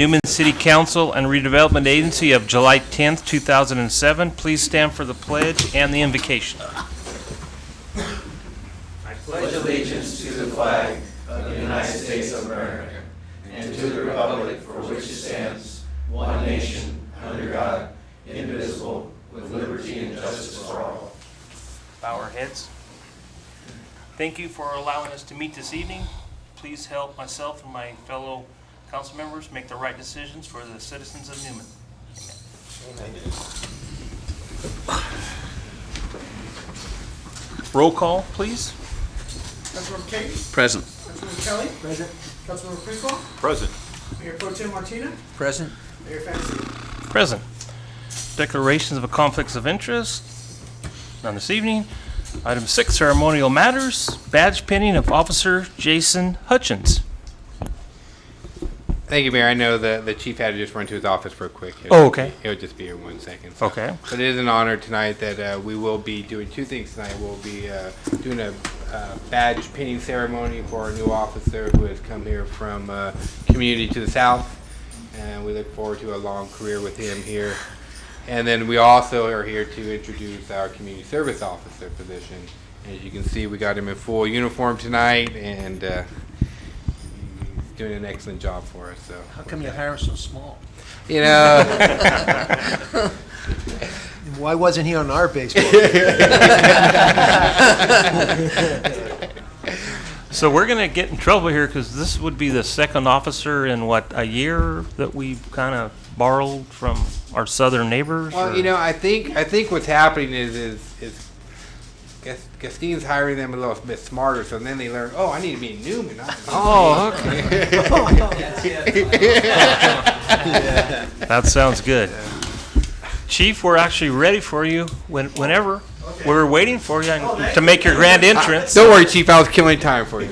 Newman City Council and Redevelopment Agency of July 10th, 2007. Please stand for the pledge and the invocation. I pledge allegiance to the flag of the United States of America and to the republic for which it stands, one nation, under God, indivisible, with liberty and justice for all. Bow our heads. Thank you for allowing us to meet this evening. Please help myself and my fellow council members make the right decisions for the citizens of Newman. Amen. Roll call, please. Councilmember Katie? Present. Councilmember Kelly? Present. Councilmember Priestley? Present. Mayor Pro Tem Martina? Present. Mayor Fancy? Present. Declarations of a conflicts of interest. None this evening. Item 6, ceremonial matters. Badge pinning of Officer Jason Hutchins. Thank you, Mayor. I know the chief had to just run to his office for a quick. Oh, okay. He'll just be here 1 second. So. Okay. But it is an honor tonight that we will be doing two things tonight. We'll be doing a badge pinning ceremony for our new officer who has come here from community to the south, and we look forward to a long career with him here. And then we also are here to introduce our community service officer position. As you can see, we got him in full uniform tonight, and he's doing an excellent job for us. So How come your hair is so small? you know. Why wasn't he on our baseball? So we're going to get in trouble here because this would be the second officer in, what, a year that we've kind of borrowed from our southern neighbors? Well, or? you know, I think what's happening is Gastine's hiring them a little bit smarter, so then they learn, oh, I need to be in Newman. Oh, okay. That sounds good. Chief, we're actually ready for you whenever. Okay. We're waiting for you to make your grand entrance. Don't worry, Chief, I was killing time for you.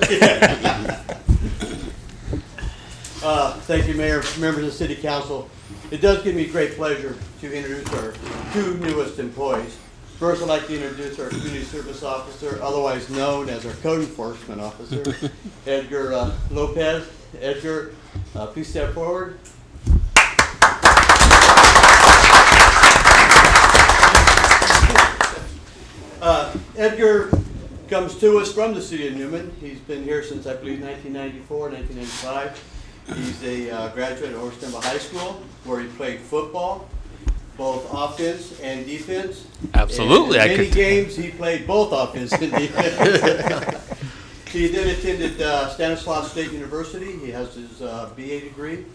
Thank you, Mayor, members of the City Council. It does give me great pleasure to introduce our two newest employees. First, I'd like to introduce our Community Service Officer, otherwise known as our Code Enforcement Officer, Edgar Lopez. Edgar, please step forward. Edgar comes to us from the city of Newman. He's been here since, I believe, 1994, 1995. He's a graduate of Orstema High School, where he played football, both offense and defense. Absolutely. And in many games, he played both offense and defense. He then attended Stanislaus State University. He has his BA degree,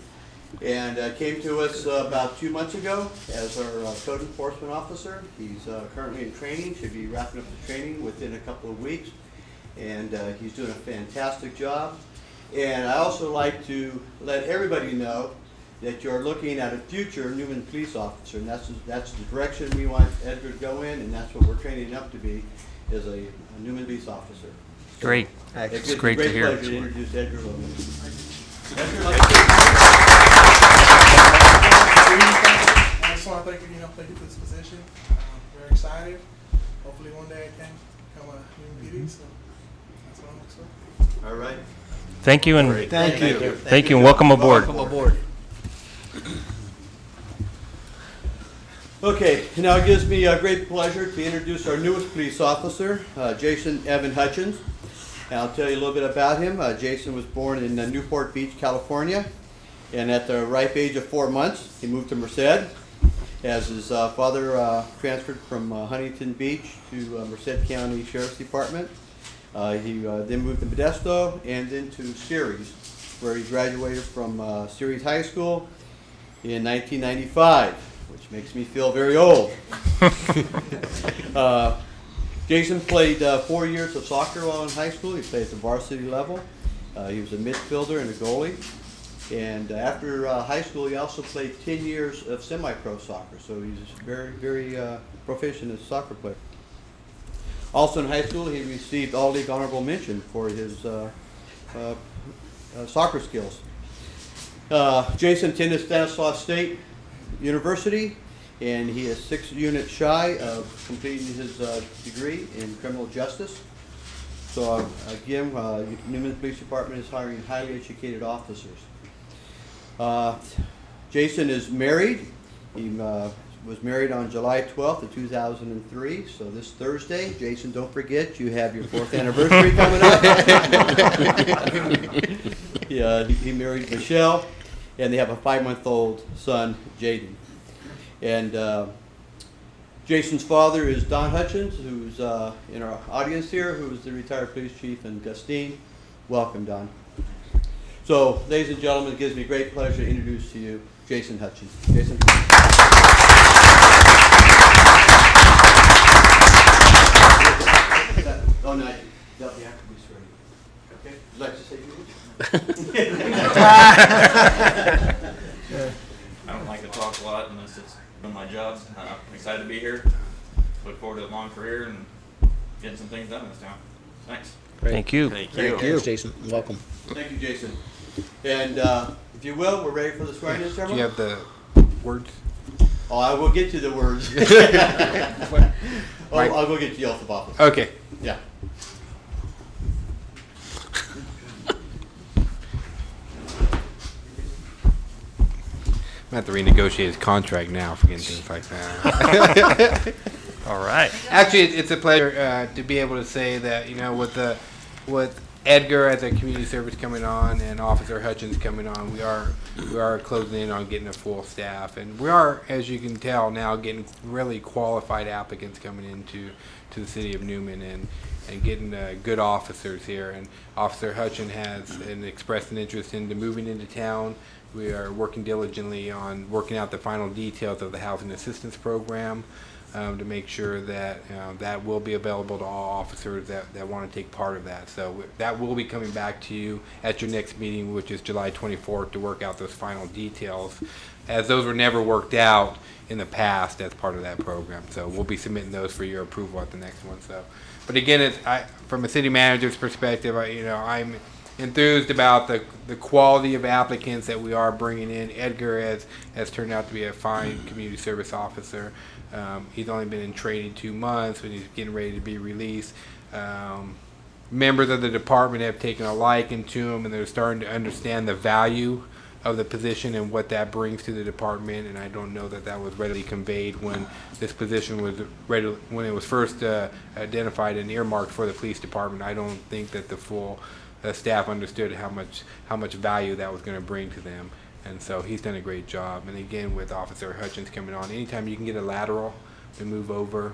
and came to us about 2 months ago as our code enforcement officer. He's currently in training, should be wrapping up the training within a couple of weeks, and he's doing a fantastic job. And I also like to let everybody know that you're looking at a future Newman police officer, and that's the direction we want Edgar to go in, and that's what we're training him up to be, is a Newman police officer. So great. It's great to hear. It's a great pleasure to introduce Edgar Lopez. Edgar, I just want to thank you for this position. Very excited. Hopefully one day I can become a Newman PD, so that's what I'm expecting. all right. Thank you, and Thank you. thank you, and welcome aboard. Welcome aboard. Okay, now it gives me a great pleasure to introduce our newest police officer, Jason Evan Hutchins. And I'll tell you a little bit about him. Jason was born in Newport Beach, California, and at the ripe age of 4 months, he moved to Merced, as his father transferred from Huntington Beach to Merced County Sheriff's Department. He then moved to Modesto and then to Ceres, where he graduated from Ceres High School in 1995, which makes me feel very old. Jason played 4 years of soccer while in high school. He played at the varsity level. He was a midfielder and a goalie. And after high school, he also played 10 years of semi-pro soccer. So he's very, very proficient as a soccer player. Also in high school, he received All-League Honorable Mention for his soccer skills. Jason attended Stanislaus State University, and he is 6 units shy of completing his degree in criminal justice. So again, Newman Police Department is hiring highly educated officers. Jason is married. He was married on July 12th of 2003. So this Thursday, Jason, don't forget, you have your 4th anniversary coming up. Yeah, he married Michelle, and they have a 5-month-old son, Jaden. And Jason's father is Don Hutchins, who's in our audience here, who's the retired police chief in Gustine. Welcome, Don. So, ladies and gentlemen, it gives me great pleasure to introduce to you Jason Hutchins. Jason. Oh, no, that'll be after we swear you. Okay? Would you like to say I don't like to talk a lot unless it's doing my job. I'm excited to be here. Look forward to a long career and getting some things done in this town. Thanks. Thank you. Thank you. Thanks, Jason. Welcome. Thank you, Jason. And if you will, we're ready for the swearing-in Do ceremony? you have the words? Oh, I will get you the words. Mike? I'll go get you off the office. Okay. Yeah. I'm going to have to renegotiate his contract now for getting things like that. All right. Actually, it's a pleasure to be able to say that, you know, with Edgar as a community service coming on and Officer Hutchins coming on, we are closing in on getting a full staff, and we are, as you can tell now, getting really qualified applicants coming into the city of Newman and getting good officers here. And Officer Hutchins has expressed an interest into moving into town. We are working diligently on working out the final details of the housing assistance program. To make sure that that will be available to all officers that want to take part of that. So that will be coming back to you at your next meeting, which is July 24th, to work out those final details, as those were never worked out in the past as part of that program. So we'll be submitting those for your approval at the next one. So, but again, from a city manager's perspective, I'm enthused about the quality of applicants that we are bringing in. Edgar has turned out to be a fine community service officer. He's only been in training 2 months, but he's getting ready to be released. Members of the department have taken a liking to him, and they're starting to understand the value of the position and what that brings to the department. And I don't know that was readily conveyed when this position was when it was first identified and earmarked for the police department. I don't think that the full staff understood how much value that was going to bring to them. And so he's done a great job. And again, with Officer Hutchins coming on, anytime you can get a lateral to move over,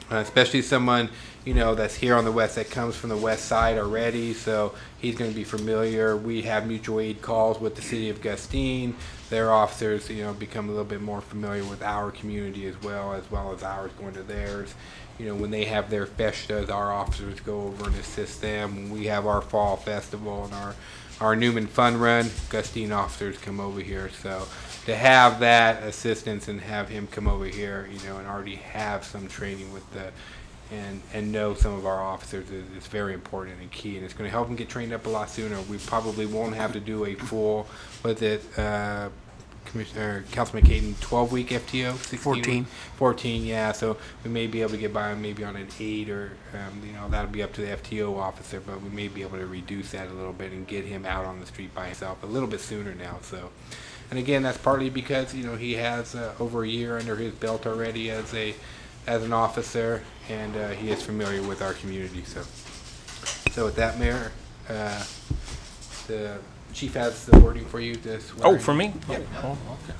especially someone, that's here on the west, that comes from the west side already, so he's going to be familiar. We have mutual aid calls with the city of Gustine. Their officers, become a little bit more familiar with our community as well as ours going to theirs. When they have their festas, our officers go over and assist them. When we have our fall festival and our Newman Fun Run, Gustine officers come over here. So to have that assistance and have him come over here, and already have some training with and know some of our officers is very important and key, and it's going to help them get trained up a lot sooner. We probably won't have to do a full, Commissioner Councilman Caden, 12-week FTO, 16 14, yeah. So we may be able to get by maybe on an 8, or that'll be up to the FTO officer, but we may be able to reduce that a little bit and get him out on the street by himself a little bit sooner now. So, and again, that's partly because he has over a year under his belt already as an officer, and he is familiar with our community. So with that, Mayor, the Chief has the wording for you to swear. Oh, for me? Yep. Oh, okay.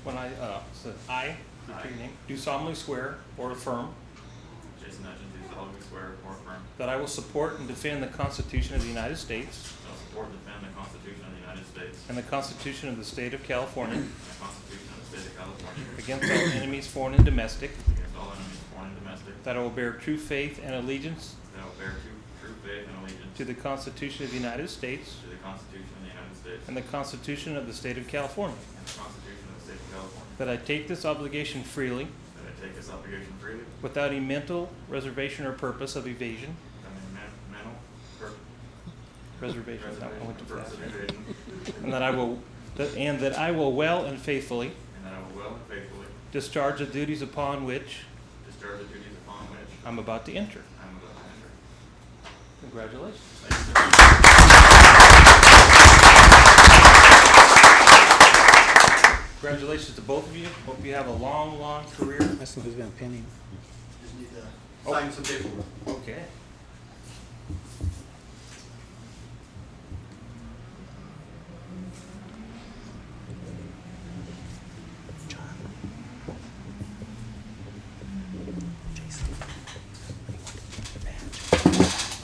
When I said I, repeat your name, do solemnly swear or affirm Jason Hutchins, do solemnly swear or affirm that I will support and defend the Constitution of the United States that I will support and defend the Constitution of the United States and the Constitution of the State of California and the Constitution of the State of California against all enemies, foreign and domestic, against all enemies, foreign and domestic, that I will bear true faith and allegiance that I will bear true faith and allegiance to the Constitution of the United States to the Constitution of the United States and the Constitution of the State of California, and the Constitution of the State of California, that I take this obligation freely that I take this obligation freely without any mental reservation or purpose of evasion. without any mental Reservation. I went too purpose fast. of evasion, And that I will well and faithfully and that I will well and faithfully discharge the duties upon which discharge the duties upon which I'm about to enter. I'm about to enter. Congratulations. Congratulations to both of you. Hope you have a long, long career. That's who's gonna pin him. Just need to sign some paperwork. Okay.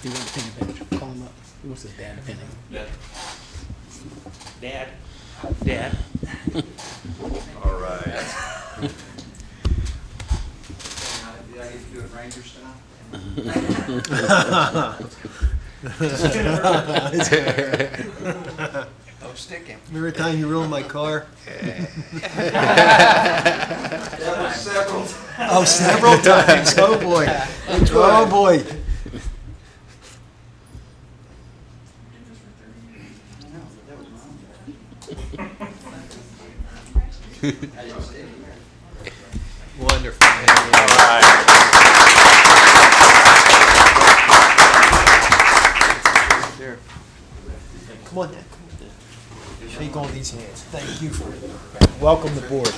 He wants to pin a badge. Call him up. He wants his dad to pin him. Yeah. Dad. Dad. All right. Did I get to do it Ranger style? Oh, stick him. Every time you ruin my car. That was several. Oh, several times. Oh, boy. Oh, boy. Wonderful. Come on, Dad. Shake all these hands. Thank you for welcome the board.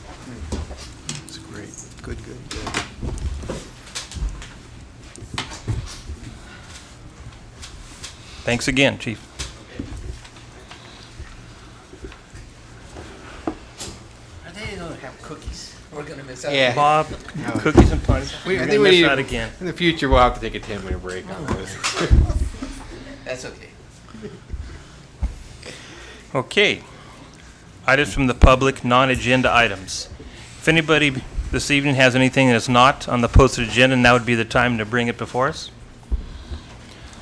That's great. Good, good, good. Thanks again, Chief. They don't have cookies. We're gonna miss out. Yeah. Bob, cookies and punch. We- I We're think gonna we miss need- that again. In the future, we'll have to take a 10-minute break on this. That's okay. Okay. Items from the public, non-agenda items. If anybody this evening has anything that is not on the posted agenda, now would be the time to bring it before us.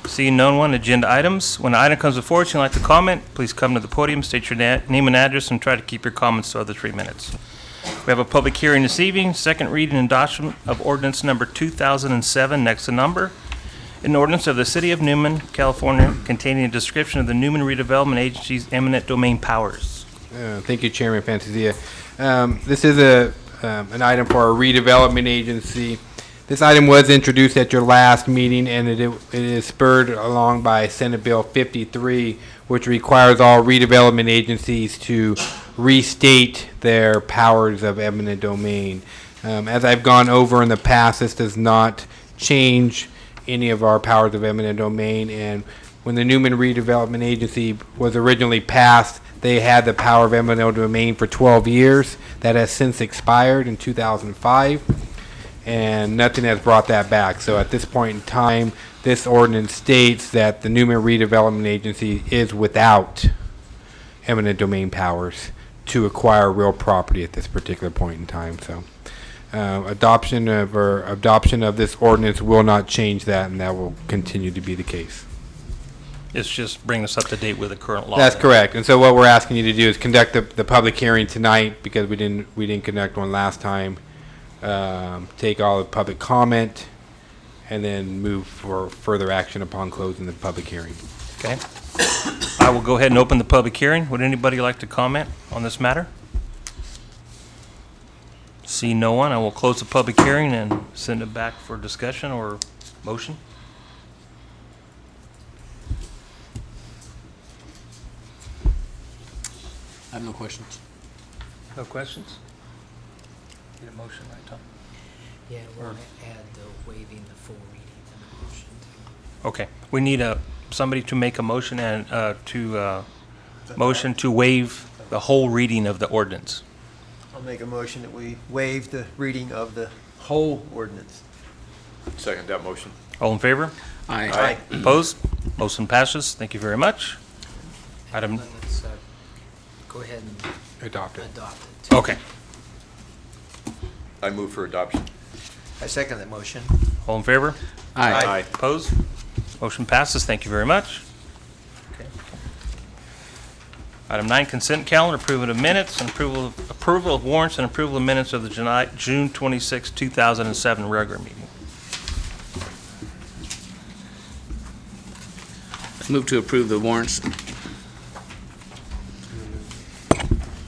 Seeing no one, agenda items. When an item comes before us, you'd like to comment, please come to the podium, state your name and address, and try to keep your comments to under 3 minutes. We have a public hearing this evening, second reading and adoption of ordinance number 2007, next to number. An ordinance of the City of Newman, California, containing a description of the Newman Redevelopment Agency's eminent domain powers. Thank you, Chairman Fantasia. This is an item for our redevelopment agency. This item was introduced at your last meeting, and it is spurred along by Senate Bill 53, which requires all redevelopment agencies to restate their powers of eminent domain. As I've gone over in the past, this does not change any of our powers of eminent domain, and when the Newman Redevelopment Agency was originally passed, they had the power of eminent domain for 12 years. That has since expired in 2005, and nothing has brought that back. So at this point in time, this ordinance states that the Newman Redevelopment Agency is without eminent domain powers to acquire real property at this particular point in time. So adoption of this ordinance will not change that, and that will continue to be the case. It's just bring us up to date with the current law. That's correct. And so what we're asking you to do is conduct the public hearing tonight, because we didn't conduct one last time. Take all the public comment, and then move for further action upon closing the public hearing. Okay. I will go ahead and open the public hearing. Would anybody like to comment on this matter? See no one, I will close the public hearing and send it back for discussion or motion. I have no questions. No questions? Need a motion, right, Tom? Yeah, we're gonna add the waiving the full reading to the motion too. Okay, we need somebody to make a motion and motion to waive the whole reading of the ordinance. I'll make a motion that we waive the reading of the whole ordinance. Second that motion. All in favor? Aye. Opposed? Motion passes. Thank you very much. Item, Then let's go ahead and Adopt it. adopt it. too. okay. I move for adoption. I second that motion. All in favor? Aye. Opposed? Motion passes. Thank you very much. Okay. Item 9, consent calendar, approval of minutes, and approval of warrants, and approval of minutes of the June 26, 2007 regular meeting. Move to approve the warrants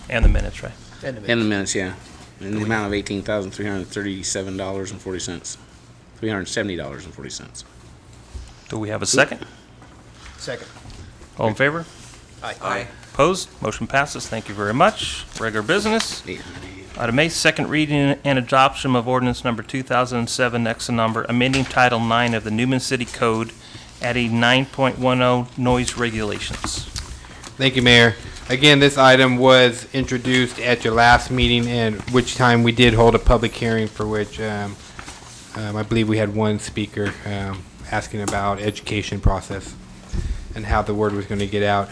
And the minutes, right? And and the minutes, yeah. In the amount of $18,337.40. $370.40. Do we have a second? Second. All in favor? Aye. Opposed? Motion passes. Thank you very much. Regular business. Item A, second reading and adoption of ordinance number 2007, X number, amending Title 9 of the Newman City Code, adding 9.10 noise regulations. Thank you, Mayor. Again, this item was introduced at your last meeting, and which time we did hold a public hearing for which I believe we had one speaker asking about education process and how the word was going to get out.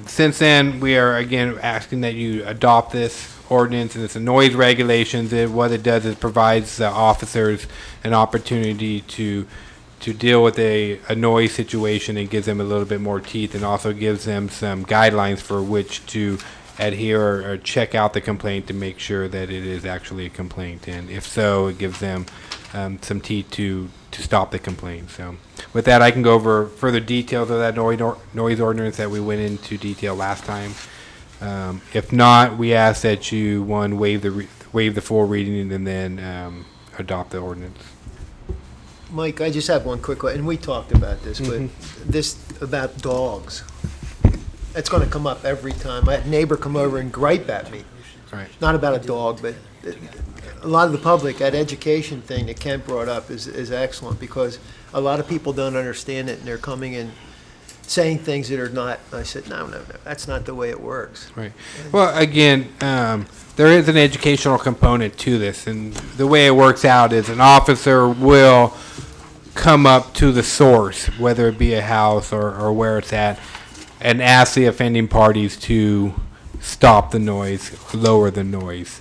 Since then, we are again asking that you adopt this ordinance, and it's a noise regulations. What it does is provides officers an opportunity to deal with a noise situation and gives them a little bit more teeth, and also gives them some guidelines for which to adhere or check out the complaint to make sure that it is actually a complaint, and if so, it gives them some teeth to stop the complaint. So with that, I can go over further details of that noise ordinance that we went into detail last time. If not, we ask that you, one, waive the full reading and then adopt the ordinance. Mike, I just have one quick question, and we talked about this, but this about dogs. It's going to come up every time. I had a neighbor come over and gripe at me. Right. Not about a dog, but a lot of the public, that education thing that Kent brought up is excellent, because a lot of people don't understand it, and they're coming in saying things that are not. I said, no, that's not the way it works. Right. Well, again, there is an educational component to this, and the way it works out is an officer will come up to the source, whether it be a house or where it's at, and ask the offending parties to stop the noise, lower the noise,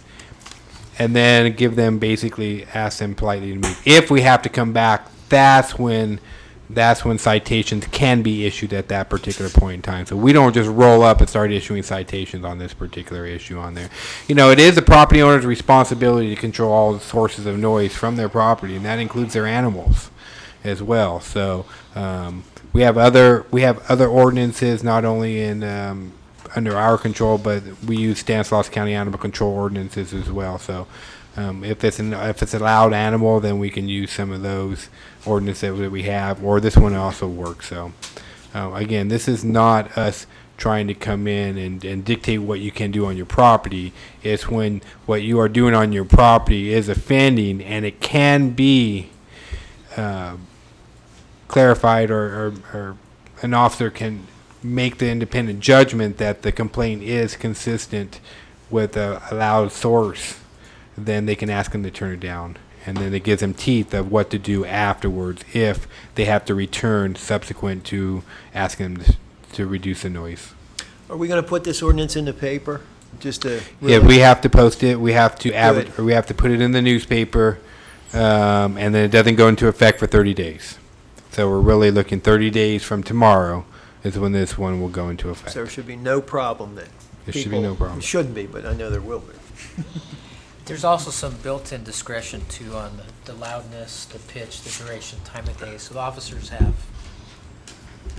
and then give them, basically ask them politely to move. If we have to come back, that's when citations can be issued at that particular point in time. So we don't just roll up and start issuing citations on this particular issue on there. You know, it is the property owner's responsibility to control all the sources of noise from their property, and that includes their animals as well. So we have other ordinances, not only in under our control, but we use Stanislaus County Animal Control ordinances as well. So if it's a loud animal, then we can use some of those ordinances that we have, or this one also works. So again, this is not us trying to come in and dictate what you can do on your property. It's when what you are doing on your property is offending, and it can be clarified, or an officer can make the independent judgment that the complaint is consistent with a loud source. Then they can ask them to turn it down, and then it gives them teeth of what to do afterwards if they have to return subsequent to asking them to reduce the noise. Are we going to put this ordinance in the paper? Just to Yeah, we have to post it. We have to Good. we have to put it in the newspaper, and then it doesn't go into effect for 30 days. So we're really looking 30 days from tomorrow is when this one will go into effect. So there should be no problem then. There should be no problem. It shouldn't be, but I know there will be. There's also some built-in discretion too on the loudness, the pitch, the duration, time of day, so the officers have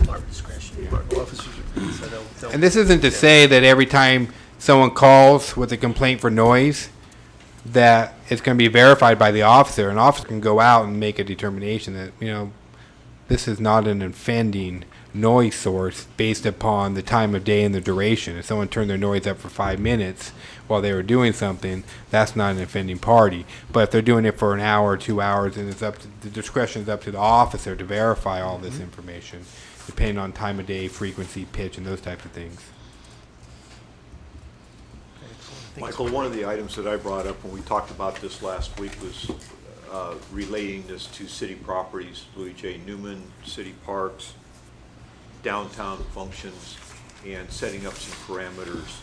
more discretion. Officers are- so they'll- And this isn't to say that every time someone calls with a complaint for noise, that it's going to be verified by the officer. An officer can go out and make a determination that, you know, this is not an offending noise source based upon the time of day and the duration. If someone turned their noise up for 5 minutes while they were doing something, that's not an offending party. But if they're doing it for an hour or 2 hours, and the discretion is up to the officer to verify all this information, depending on time of day, frequency, pitch, and those types of things. Michael, one of the items that I brought up when we talked about this last week was relating this to city properties, Louis J. Newman, city parks, downtown functions, and setting up some parameters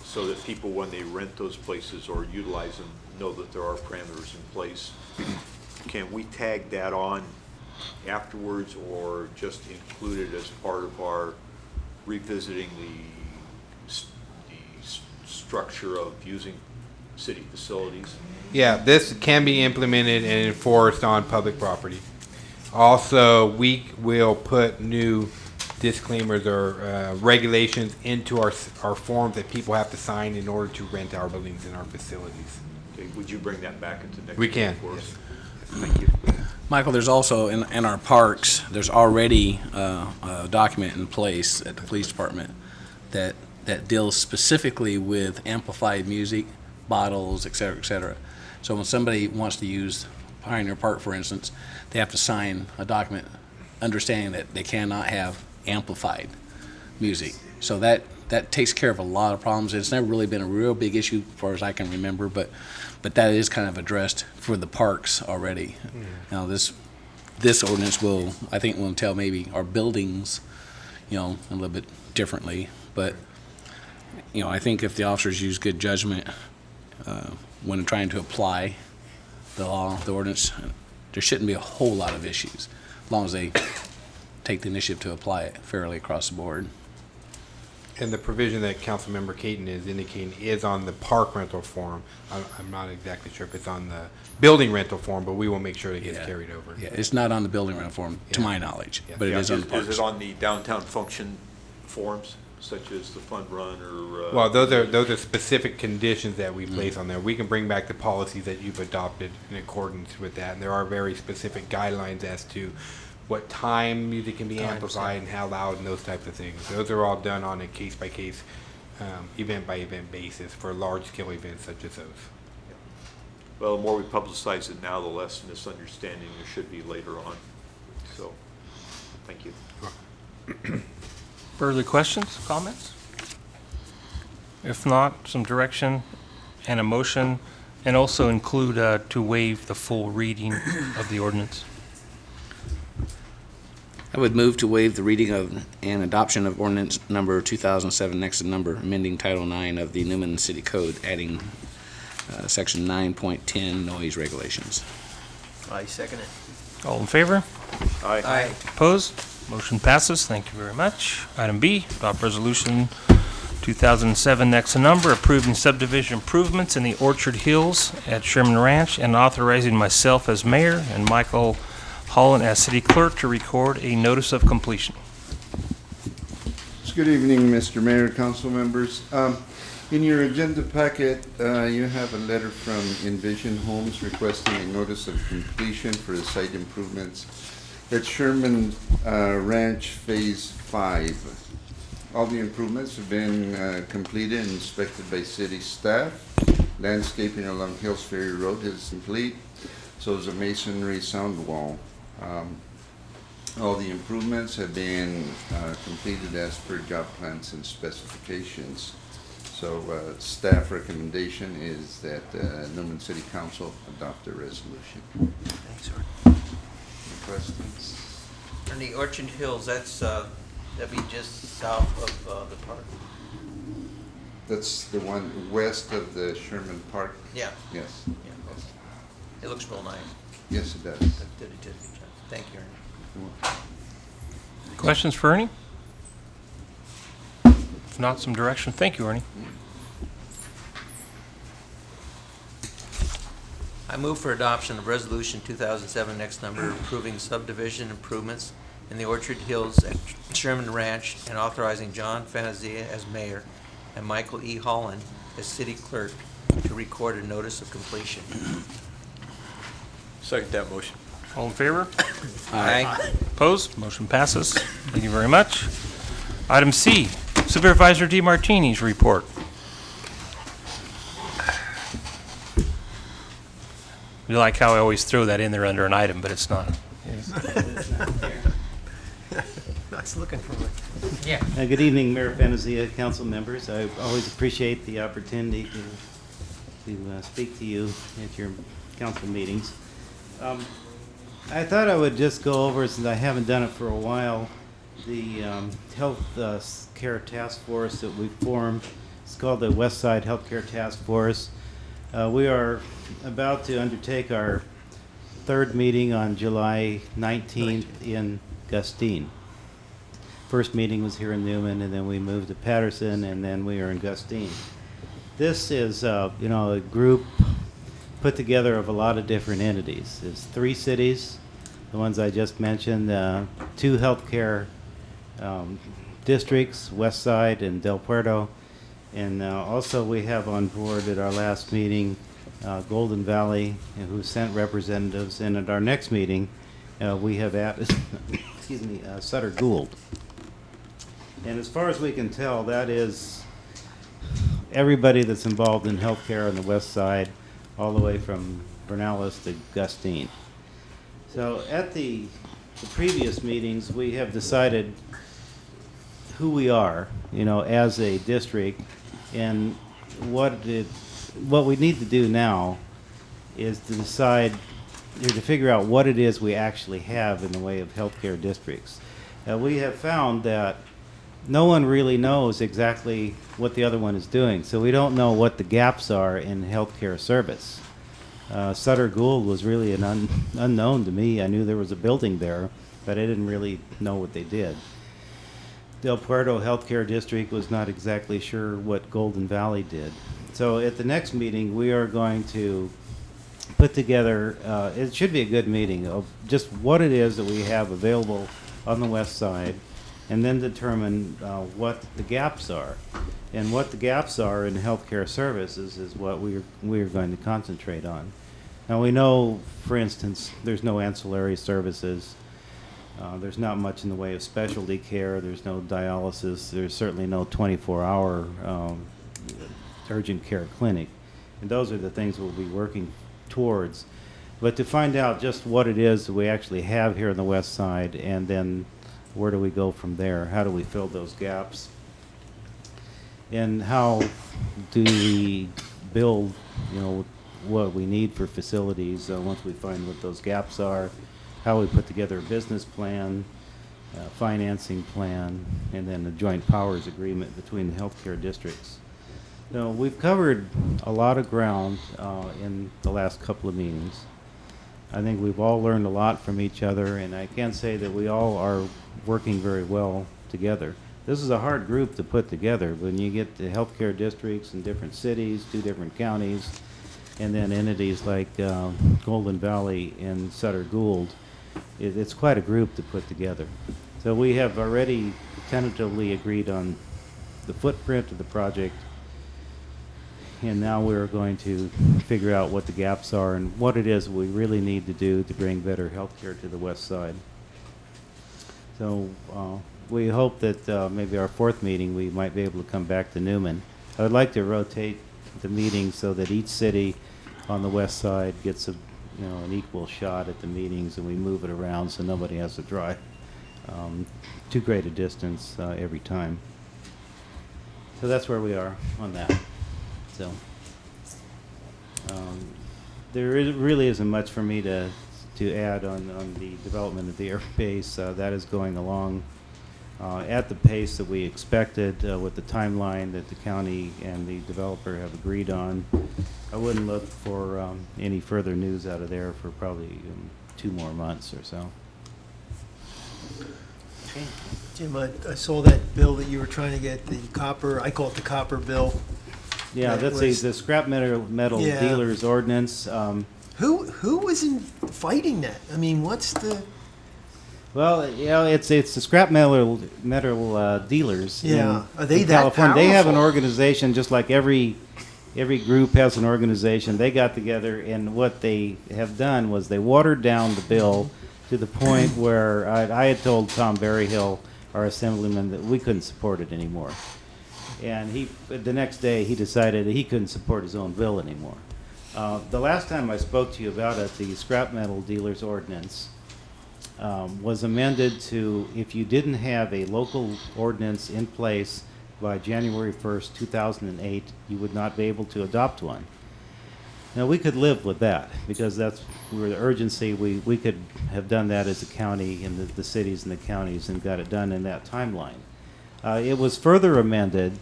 so that people, when they rent those places or utilize them, know that there are parameters in place. Can we tag that on afterwards, or just include it as part of our revisiting the structure of using city facilities? Yeah, this can be implemented and enforced on public property. Also, we will put new disclaimers or regulations into our forms that people have to sign in order to rent our buildings and our facilities. Okay, would you bring that back into next? We can, meeting for us? yes. Thank you. Michael, there's also, in our parks, there's already a document in place at the police department that deals specifically with amplified music, bottles, et cetera, et cetera. So when somebody wants to use Pioneer Park, for instance, they have to sign a document understanding that they cannot have amplified music. So that takes care of a lot of problems. It's never really been a real big issue as far as I can remember, but that is kind of addressed for the parks already. Now this ordinance will, I think, will entail maybe our buildings, a little bit differently. But I think if the officers use good judgment when trying to apply the law, the ordinance, there shouldn't be a whole lot of issues, as long as they take the initiative to apply it fairly across the board. And the provision that Councilmember Caton is indicating is on the park rental form. I'm not exactly sure if it's on the building rental form, but we will make sure it gets carried over. Yeah, it's not on the building rental form, to my knowledge, Yeah. but it Yeah, is on the parks. Is it on the downtown function forms, such as the fund run or? Well, those are specific conditions that we place on there. We can bring back the policies that you've adopted in accordance with that, and there are very specific guidelines as to what time music can be amplified and how loud and those types of things. Those are all done on a case-by-case, event-by-event basis for large-scale events such as those. Well, the more we publicize it now, the less misunderstanding there should be later on. So, thank you. Further questions, comments? If not, some direction and a motion, and also include to waive the full reading of the ordinance. I would move to waive the reading of and adoption of ordinance number 2007, next to number, amending Title 9 of the Newman City Code, adding section 9.10 noise regulations. I second it. All in favor? Aye. Opposed? Motion passes. Thank you very much. Item B, adopt resolution 2007, next to number, approving subdivision improvements in the Orchard Hills at Sherman Ranch and authorizing myself as mayor and Michael Holland as city clerk to record a notice of completion. Good evening, Mr. Mayor, council members. In your agenda packet, you have a letter from Envision Homes requesting a notice of completion for the site improvements at Sherman Ranch Phase 5. All the improvements have been completed and inspected by city staff. Landscaping along Hills Ferry Road is complete, so is a masonry sound wall. All the improvements have been completed as per job plans and specifications. So staff recommendation is that Newman City Council adopt the resolution. Thanks, sir. Any questions? On the Orchard Hills, that'd be just south of the park. That's the one west of the Sherman Park? Yeah. Yes. Yeah. It looks real nice. Yes, it does. Did a good job. Thank you, Ernie. Questions for Ernie? If not, some direction. Thank you, Ernie. I move for adoption of Resolution 2007, next number, approving subdivision improvements in the Orchard Hills at Sherman Ranch and authorizing John Fantasia as mayor and Michael E. Holland as city clerk to record a notice of completion. Second that motion. All in favor? Aye. Opposed? Motion passes. Thank you very much. Item C, Supervisor DeMartini's report. You like how I always throw that in there under an item, but it's not. Nice looking for it. Yeah. Good evening, Mayor Fantasia, council members. I always appreciate the opportunity to speak to you at your council meetings. I thought I would just go over, since I haven't done it for a while, the health care task force that we formed. It's called the West Side Healthcare Task Force. We are about to undertake our third meeting on July 19th in Gustine. First meeting was here in Newman, and then we moved to Patterson, and then we are in Gustine. This is, a group put together of a lot of different entities. It's 3 cities, the ones I just mentioned, 2 healthcare districts, West Side and Del Puerto. And also we have on board at our last meeting Golden Valley, who sent representatives. And at our next meeting, we have added excuse me, Sutter Gould. And as far as we can tell, that is everybody that's involved in healthcare on the west side, all the way from Vernalis to Gustine. So at the previous meetings, we have decided who we are, as a district, and what we need to do now is to decide, or to figure out what it is we actually have in the way of healthcare districts. We have found that no one really knows exactly what the other one is doing, so we don't know what the gaps are in healthcare service. Sutter Gould was really an unknown to me. I knew there was a building there, but I didn't really know what they did. Del Puerto Healthcare District was not exactly sure what Golden Valley did. So at the next meeting, we are going to put together, it should be a good meeting, of just what it is that we have available on the west side, and then determine what the gaps are. And what the gaps are in healthcare services is what we are going to concentrate on. Now we know, for instance, there's no ancillary services. There's not much in the way of specialty care. There's no dialysis. There's certainly no 24-hour urgent care clinic. And those are the things we'll be working towards. But to find out just what it is that we actually have here on the west side, and then where do we go from there? How do we fill those gaps? And how do we build, what we need for facilities once we find what those gaps are? How we put together a business plan, financing plan, and then a joint powers agreement between the healthcare districts. Now, we've covered a lot of ground in the last couple of meetings. I think we've all learned a lot from each other, and I can't say that we all are working very well together. This is a hard group to put together. When you get the healthcare districts in different cities, 2 different counties, and then entities like Golden Valley and Sutter Gould, it's quite a group to put together. So we have already tentatively agreed on the footprint of the project, and now we're going to figure out what the gaps are and what it is we really need to do to bring better health care to the west side. So we hope that maybe our 4th meeting we might be able to come back to Newman. I would like to rotate the meetings so that each city on the west side gets an equal shot at the meetings, and we move it around so nobody has to drive too great a distance every time. So that's where we are on that. So there really isn't much for me to add on the development of the airbase. That is going along at the pace that we expected with the timeline that the county and the developer have agreed on. I wouldn't look for any further news out of there for probably 2 more months or so. Jim, I saw that bill that you were trying to get, the copper, I call it the copper bill. Yeah, That that's was- the scrap metal Yeah. dealers ordinance. Who was fighting that? I mean, what's the, Well, it's the scrap metal dealers. Yeah. in- Are they in that California. They have an powerful? organization just like every group has an organization. They got together, and what they have done was they watered down the bill to the point where I had told Tom Berryhill, our assemblyman, that we couldn't support it anymore. And the next day he decided that he couldn't support his own bill anymore. The last time I spoke to you about it, the scrap metal dealers ordinance was amended to, if you didn't have a local ordinance in place by January 1st, 2008, you would not be able to adopt one. Now, we could live with that because that's where the urgency, we could have done that as a county in the cities and the counties and got it done in that timeline. It was further amended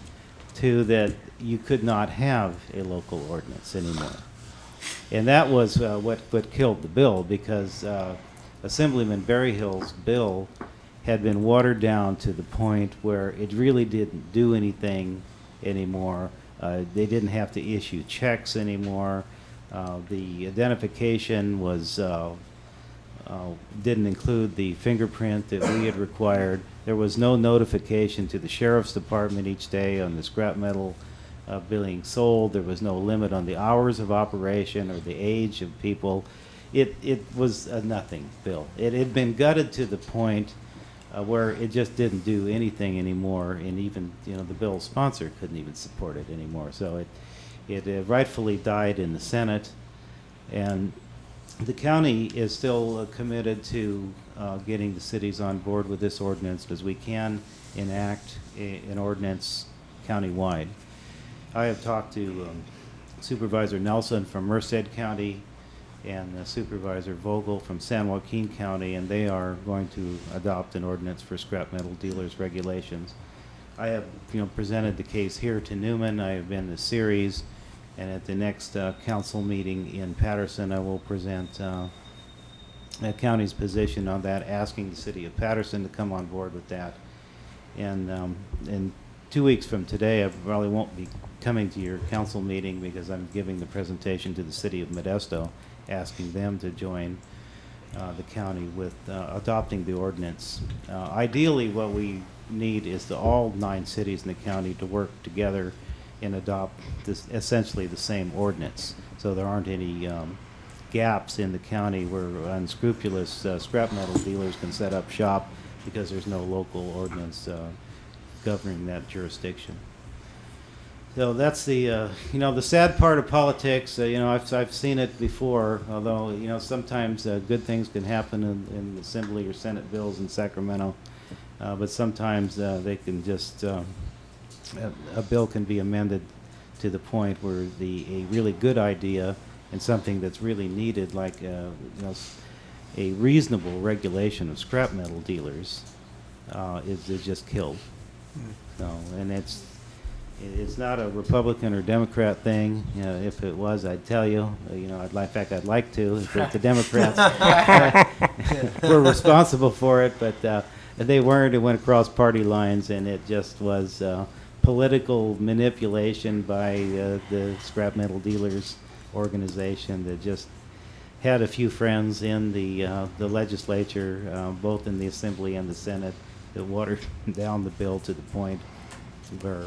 to that you could not have a local ordinance anymore. And that was what killed the bill, because Assemblyman Berryhill's bill had been watered down to the point where it really didn't do anything anymore. They didn't have to issue checks anymore. The identification was didn't include the fingerprint that we had required. There was no notification to the sheriff's department each day on the scrap metal being sold. There was no limit on the hours of operation or the age of people. It was a nothing bill. It had been gutted to the point where it just didn't do anything anymore, and even the bill's sponsor couldn't even support it anymore. So it rightfully died in the Senate, and the county is still committed to getting the cities on board with this ordinance, because we can enact an ordinance countywide. I have talked to Supervisor Nelson from Merced County and Supervisor Vogel from San Joaquin County, and they are going to adopt an ordinance for scrap metal dealers regulations. I have presented the case here to Newman. I have been the series, and at the next council meeting in Patterson, I will present the county's position on that, asking the city of Patterson to come on board with that. And 2 weeks from today, I probably won't be coming to your council meeting because I'm giving the presentation to the city of Modesto, asking them to join the county with adopting the ordinance. Ideally, what we need is all 9 cities in the county to work together and adopt this, essentially the same ordinance, so there aren't any gaps in the county where unscrupulous scrap metal dealers can set up shop because there's no local ordinance governing that jurisdiction. So that's the the sad part of politics. I've seen it before. Although sometimes good things can happen in the Assembly or Senate bills in Sacramento, but sometimes they can just a bill can be amended to the point where a really good idea and something that's really needed, like a reasonable regulation of scrap metal dealers, is just killed. So, and it's not a Republican or Democrat thing. If it was, I'd tell you. In fact, I'd like to. If the Democrats were responsible for it, but they weren't. It went across party lines, and it just was political manipulation by the scrap metal dealers organization that just had a few friends in the legislature, both in the Assembly and the Senate, that watered down the bill to the point where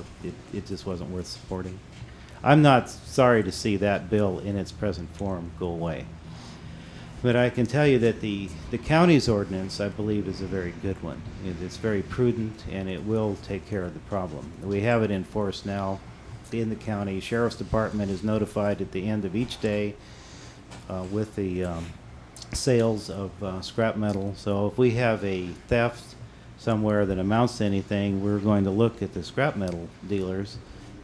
it just wasn't worth supporting. I'm not sorry to see that bill in its present form go away. But I can tell you that the county's ordinance, I believe, is a very good one. It's very prudent, and it will take care of the problem. We have it enforced now in the county. Sheriff's Department is notified at the end of each day with the sales of scrap metal. So if we have a theft somewhere that amounts to anything, we're going to look at the scrap metal dealers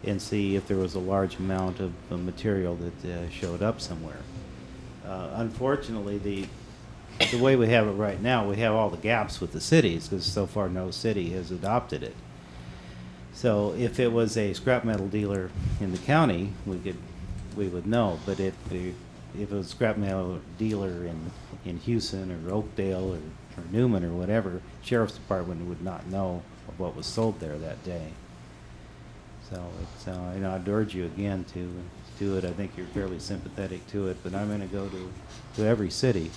and see if there was a large amount of material that showed up somewhere. Unfortunately, the way we have it right now, we have all the gaps with the cities, because so far no city has adopted it. So if it was a scrap metal dealer in the county, we would know. But if it was a scrap metal dealer in Houston or Oakdale or Newman or whatever, Sheriff's Department would not know of what was sold there that day. So it's, I'd urge you again to do it. I think you're fairly sympathetic to it, but I'm going to go to every city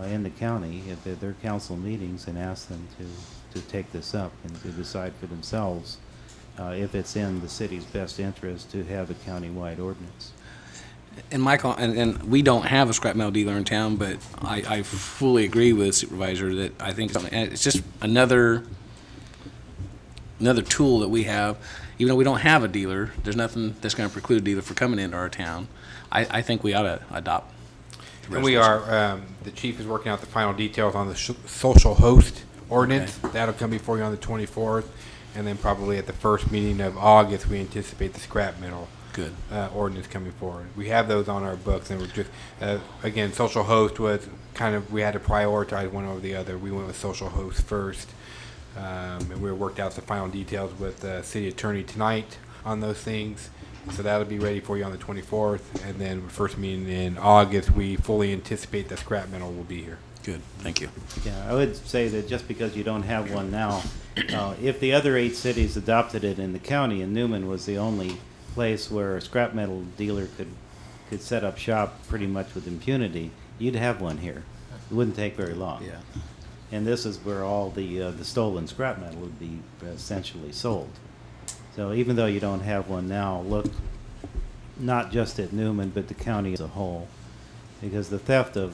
in the county at their council meetings and ask them to take this up and to decide for themselves if it's in the city's best interest to have a countywide ordinance. And Michael, and we don't have a scrap metal dealer in town, but I fully agree with Supervisor that I think it's just another tool that we have. Even though we don't have a dealer, there's nothing that's going to preclude a dealer from coming into our town. I think we ought to adopt. And we are, the chief is working out the final details on the social host ordinance. Okay. That'll come before you on the 24th. And then probably at the first meeting of August, we anticipate the scrap metal ordinance coming forward. We have those on our books, and we're just, again, social host was kind of, we had to prioritize one over the other. We went with social host first. And we worked out the final details with the city attorney tonight on those things. So that'll be ready for you on the 24th. And then the first meeting in August, we fully anticipate that scrap metal will be here. Good. Thank you. Yeah, I would say that just because you don't have one now, if the other 8 cities adopted it in the county, and Newman was the only place where a scrap metal dealer could set up shop pretty much with impunity, you'd have one here. It wouldn't take very long. Yeah. And this is where all the stolen scrap metal would be essentially sold. So even though you don't have one now, look not just at Newman, but the county as a whole, because the theft of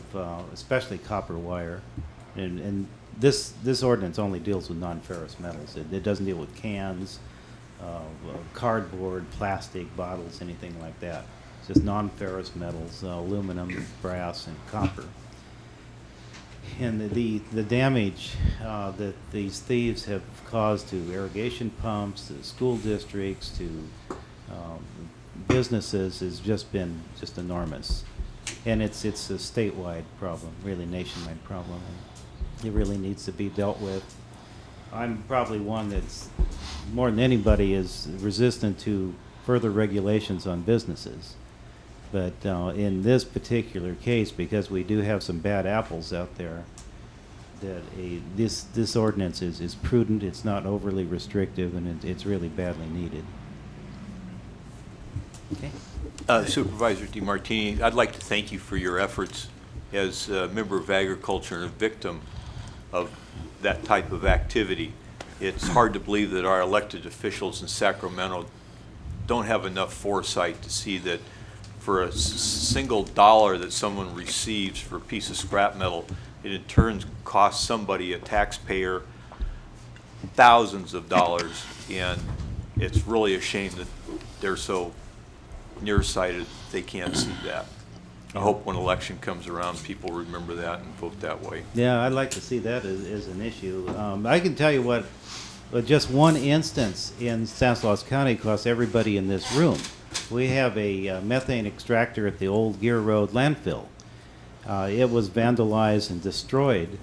especially copper wire, and this ordinance only deals with non-ferrous metals. It doesn't deal with cans, cardboard, plastic, bottles, anything like that. It's just non-ferrous metals, aluminum, brass, and copper. And the damage that these thieves have caused to irrigation pumps, to school districts, to businesses has just been enormous. And it's a statewide problem, really nationwide problem. And it really needs to be dealt with. I'm probably one that's, more than anybody, is resistant to further regulations on businesses. But in this particular case, because we do have some bad apples out there, that this ordinance is prudent, it's not overly restrictive, and it's really badly needed. Okay. Supervisor DeMartini, I'd like to thank you for your efforts as a member of agriculture and a victim of that type of activity. It's hard to believe that our elected officials in Sacramento don't have enough foresight to see that for a single dollar that someone receives for a piece of scrap metal, it in turn costs somebody, a taxpayer, thousands of dollars. And it's really a shame that they're so nearsighted they can't see that. I hope when election comes around, people remember that and vote that way. Yeah, I'd like to see that as an issue. I can tell you what just one instance in Stanislaus County costs everybody in this room. We have a methane extractor at the old Gear Road landfill. It was vandalized and destroyed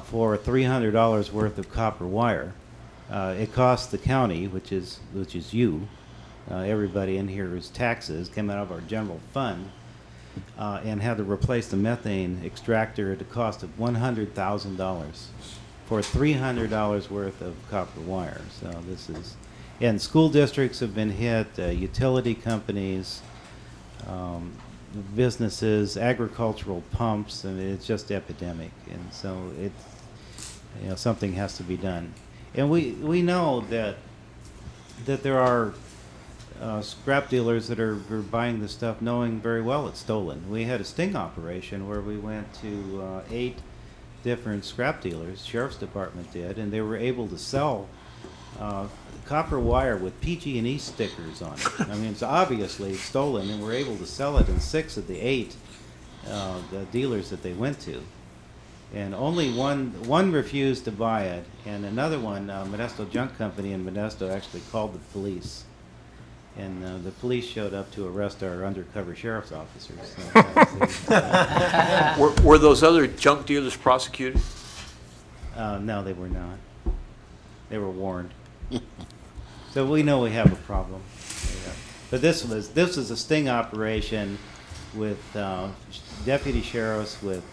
for $300 worth of copper wire. It cost the county, which is you, everybody in here is taxes, came out of our general fund, and had to replace the methane extractor at a cost of $100,000 for $300 worth of copper wire. So this is, and school districts have been hit, utility companies, businesses, agricultural pumps, and it's just epidemic. And so something has to be done. And we know that there are scrap dealers that are buying the stuff knowing very well it's stolen. We had a sting operation where we went to 8 different scrap dealers, Sheriff's Department did, and they were able to sell copper wire with PG&E stickers on it. I mean, it's obviously stolen, and we're able to sell it in 6 of the 8 the dealers that they went to. And only one refused to buy it, and another one, Modesto Junk Company in Modesto, actually called the police. And the police showed up to arrest our undercover sheriff's officers. So Were those other junk dealers prosecuted? no, they were not. They were warned. So we know we have a problem. Yeah. But this was a sting operation with deputy sheriffs with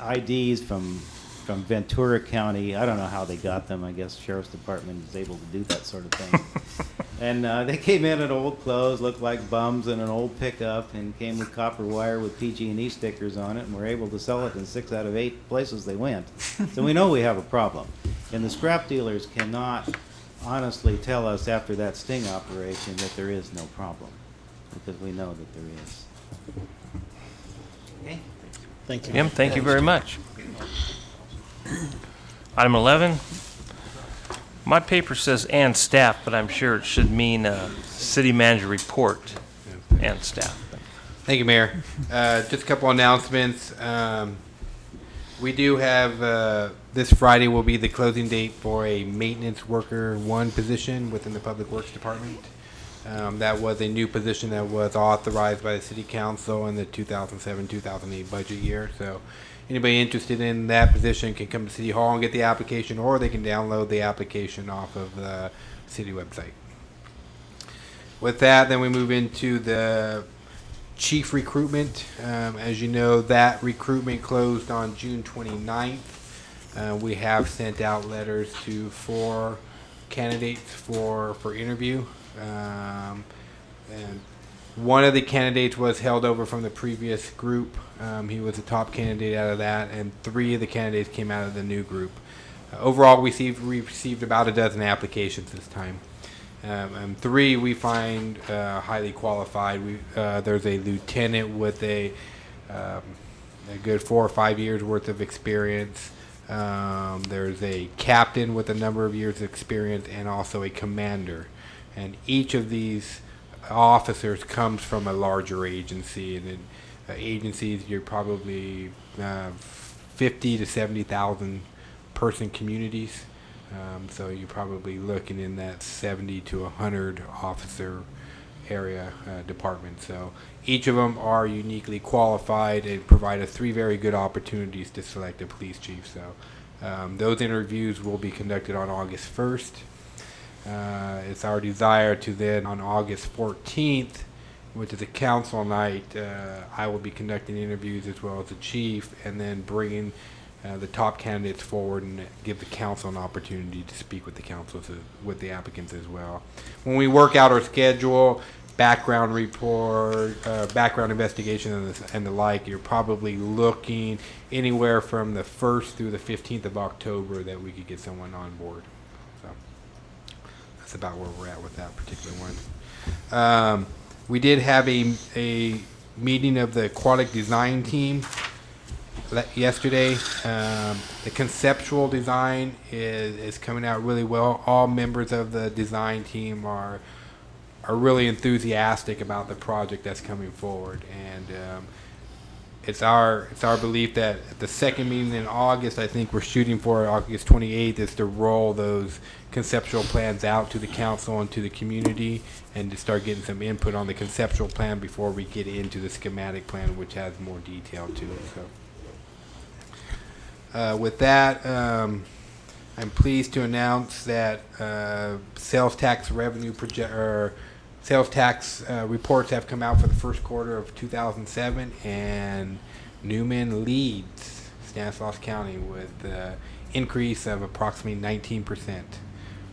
IDs from Ventura County. I don't know how they got them. I guess Sheriff's Department is able to do that sort of thing. And they came in old clothes, looked like bums, in an old pickup, and came with copper wire with PG&E stickers on it, and were able to sell it in 6 out of 8 places they went. So we know we have a problem. And the scrap dealers cannot honestly tell us after that sting operation that there is no problem, because we know that there is. Okay? Thank you. Jim, thank you very much. Item 11. My paper says "and staff," but I'm sure it should mean city manager report and staff. Thank you, Mayor. Just a couple announcements. We do have, this Friday will be the closing date for a maintenance worker 1 position within the Public Works Department. That was a new position that was authorized by the City Council in the 2007-2008 budget year. So anybody interested in that position can come to City Hall and get the application, or they can download the application off of the city website. With that, then we move into the chief recruitment. As you know, that recruitment closed on June 29th. We have sent out letters to 4 candidates for interview. And One of the candidates was held over from the previous group. He was the top candidate out of that, and 3 of the candidates came out of the new group. Overall, we received about a dozen applications this time. And 3 we find highly qualified. There's a lieutenant with a good 4 or 5 years worth of experience. There's a captain with a number of years of experience, and also a commander. And each of these officers comes from a larger agency, and in agencies you're probably 50 to 70,000 person communities. So you're probably looking in that 70 to 100 officer area department. So each of them are uniquely qualified and provide us 3 very good opportunities to select a police chief. So those interviews will be conducted on August 1st. It's our desire to then, on August 14th, which is a council night, I will be conducting interviews as well as the chief, and then bringing the top candidates forward and give the council an opportunity to speak with the council, with the applicants as well. When we work out our schedule, background report, background investigation, and the like, you're probably looking anywhere from the 1st through the 15th of October that we could get someone on board. So that's about where we're at with that particular one. We did have a meeting of the aquatic design team yesterday. The conceptual design is coming out really well. All members of the design team are really enthusiastic about the project that's coming forward, and it's our belief that at the second meeting in August, I think we're shooting for August 28th, is to roll those conceptual plans out to the council and to the community, and to start getting some input on the conceptual plan before we get into the schematic plan, which has more detail to it. So with that, I'm pleased to announce that sales tax revenue sales tax reports have come out for the first quarter of 2007, and Newman leads Stanislaus County with an increase of approximately 19%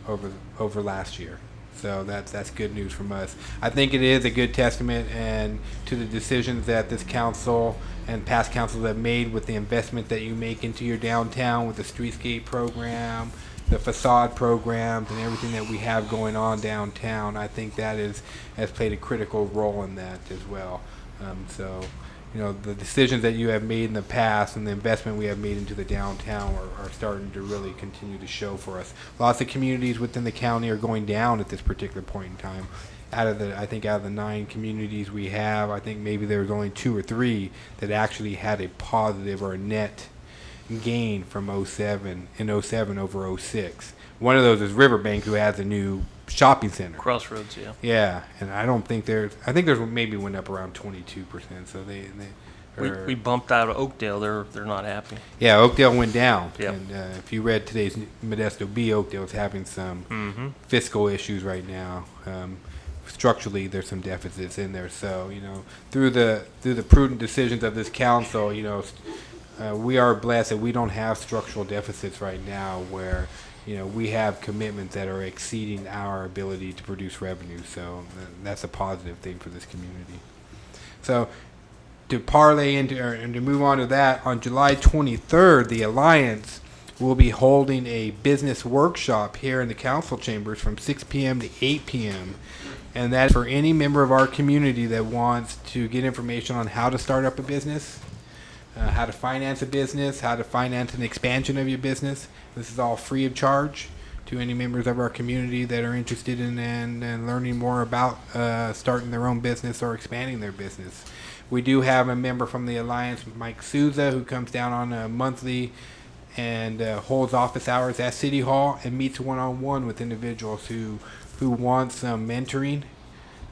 over last year. So that's good news from us. I think it is a good testament and to the decisions that this council and past councils have made with the investment that you make into your downtown with the streetscape program, the facade programs, and everything that we have going on downtown. I think that has played a critical role in that as well. So, you know, the decisions that you have made in the past and the investment we have made into the downtown are starting to really continue to show for us. Lots of communities within the county are going down at this particular point in time. Out of the 9 communities we have, I think maybe there's only 2 or 3 that actually had a positive or a net gain from 07 over 06. One of those is Riverbank, who has a new shopping center. Crossroads, yeah. Yeah, and I think there's maybe went up around 22%. So We bumped out of Oakdale. They're not happy. Yeah, Oakdale went down. Yep. And if you read today's Modesto B, Oakdale's having some fiscal issues right now. Structurally, there's some deficits in there. So, you know, through the prudent decisions of this council, you know, we are blessed that we don't have structural deficits right now where, you know, we have commitments that are exceeding our ability to produce revenue. So that's a positive thing for this community. So to parlay into, and to move on to that, on July 23rd, the Alliance will be holding a business workshop here in the council chambers from 6 p.m. to 8 p.m. And that's for any member of our community that wants to get information on how to start up a business, how to finance a business, how to finance an expansion of your business. This is all free of charge to any members of our community that are interested in and learning more about starting their own business or expanding their business. We do have a member from the Alliance, Mike Souza, who comes down on a monthly and holds office hours at City Hall and meets one-on-one with individuals who want some mentoring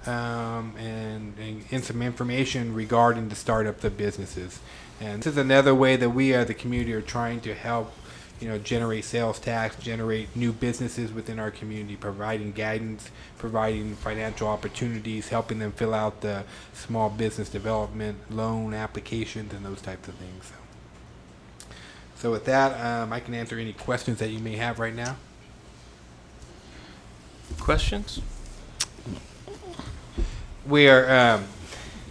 and some information regarding the startup of businesses. And this is another way that we as the community are trying to help, you know, generate sales tax, generate new businesses within our community, providing guidance, providing financial opportunities, helping them fill out the small business development loan applications and those types of things. So with that, I can answer any questions that you may have right now. Questions? We are.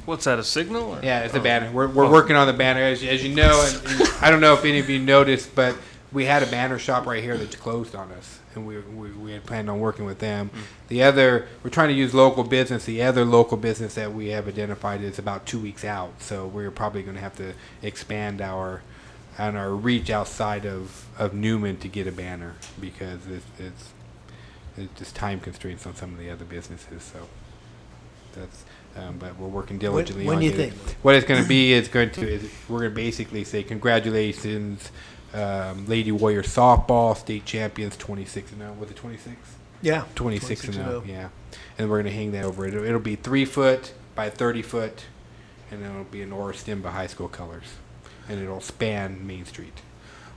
What's that, a signal? Or? Yeah, it's a banner. We're working on the banner, as you know. And I don't know if any of you noticed, but we had a banner shop right here that closed on us, and we had planned on working with them. The other, we're trying to use local business. The other local business that we have identified is about 2 weeks out, so we're probably going to have to expand our reach outside of Newman to get a banner, because it's just time constraints on some of the other businesses. So that's. But we're working diligently When on do you it. think? What it's going to be is we're going to basically say congratulations, Lady Warrior softball state champions, 26-0. Was it 26? Yeah. 26-0. Yeah, and we're going to hang that over it. It'll be 3 foot by 30 foot, and then it'll be in Aura Stimba High School colors, and it'll span Main Street.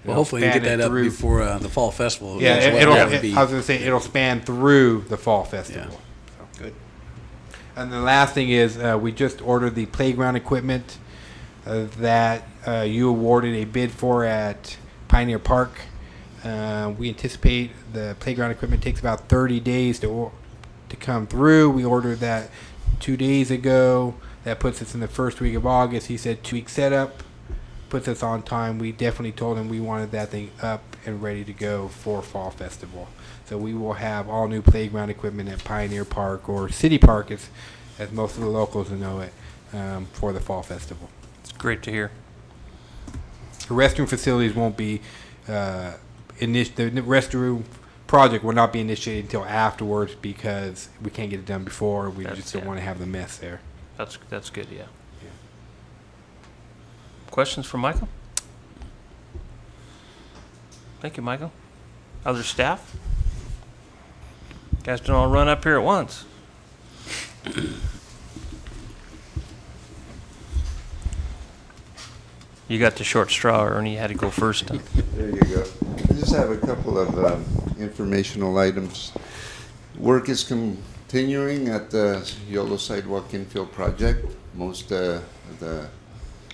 Well, hopefully you span get that it up through- before the fall festival. Yeah, as well. it'll. That would be- I was going to say it'll span through the fall festival. So. Good. And the last thing is we just ordered the playground equipment that you awarded a bid for at Pioneer Park. We anticipate the playground equipment takes about 30 days to come through. We ordered that 2 days ago. That puts us in the first week of August. He said 2 week setup puts us on time. We definitely told him we wanted that thing up and ready to go for Fall Festival. So we will have all new playground equipment at Pioneer Park, or City Park, as most of the locals know it, for the Fall Festival. It's great to hear. The restroom facilities won't be the restroom project will not be initiated until afterwards, because we can't get it done before. We just don't want to have the mess there. That's good, yeah. Questions for Michael? Thank you, Michael. Other staff? Guys don't all run up here at once. You got the short straw, Ernie. You had to go first. There you go. I just have a couple of informational items. Work is continuing at the YOLO Sidewalk Infill project. Most of the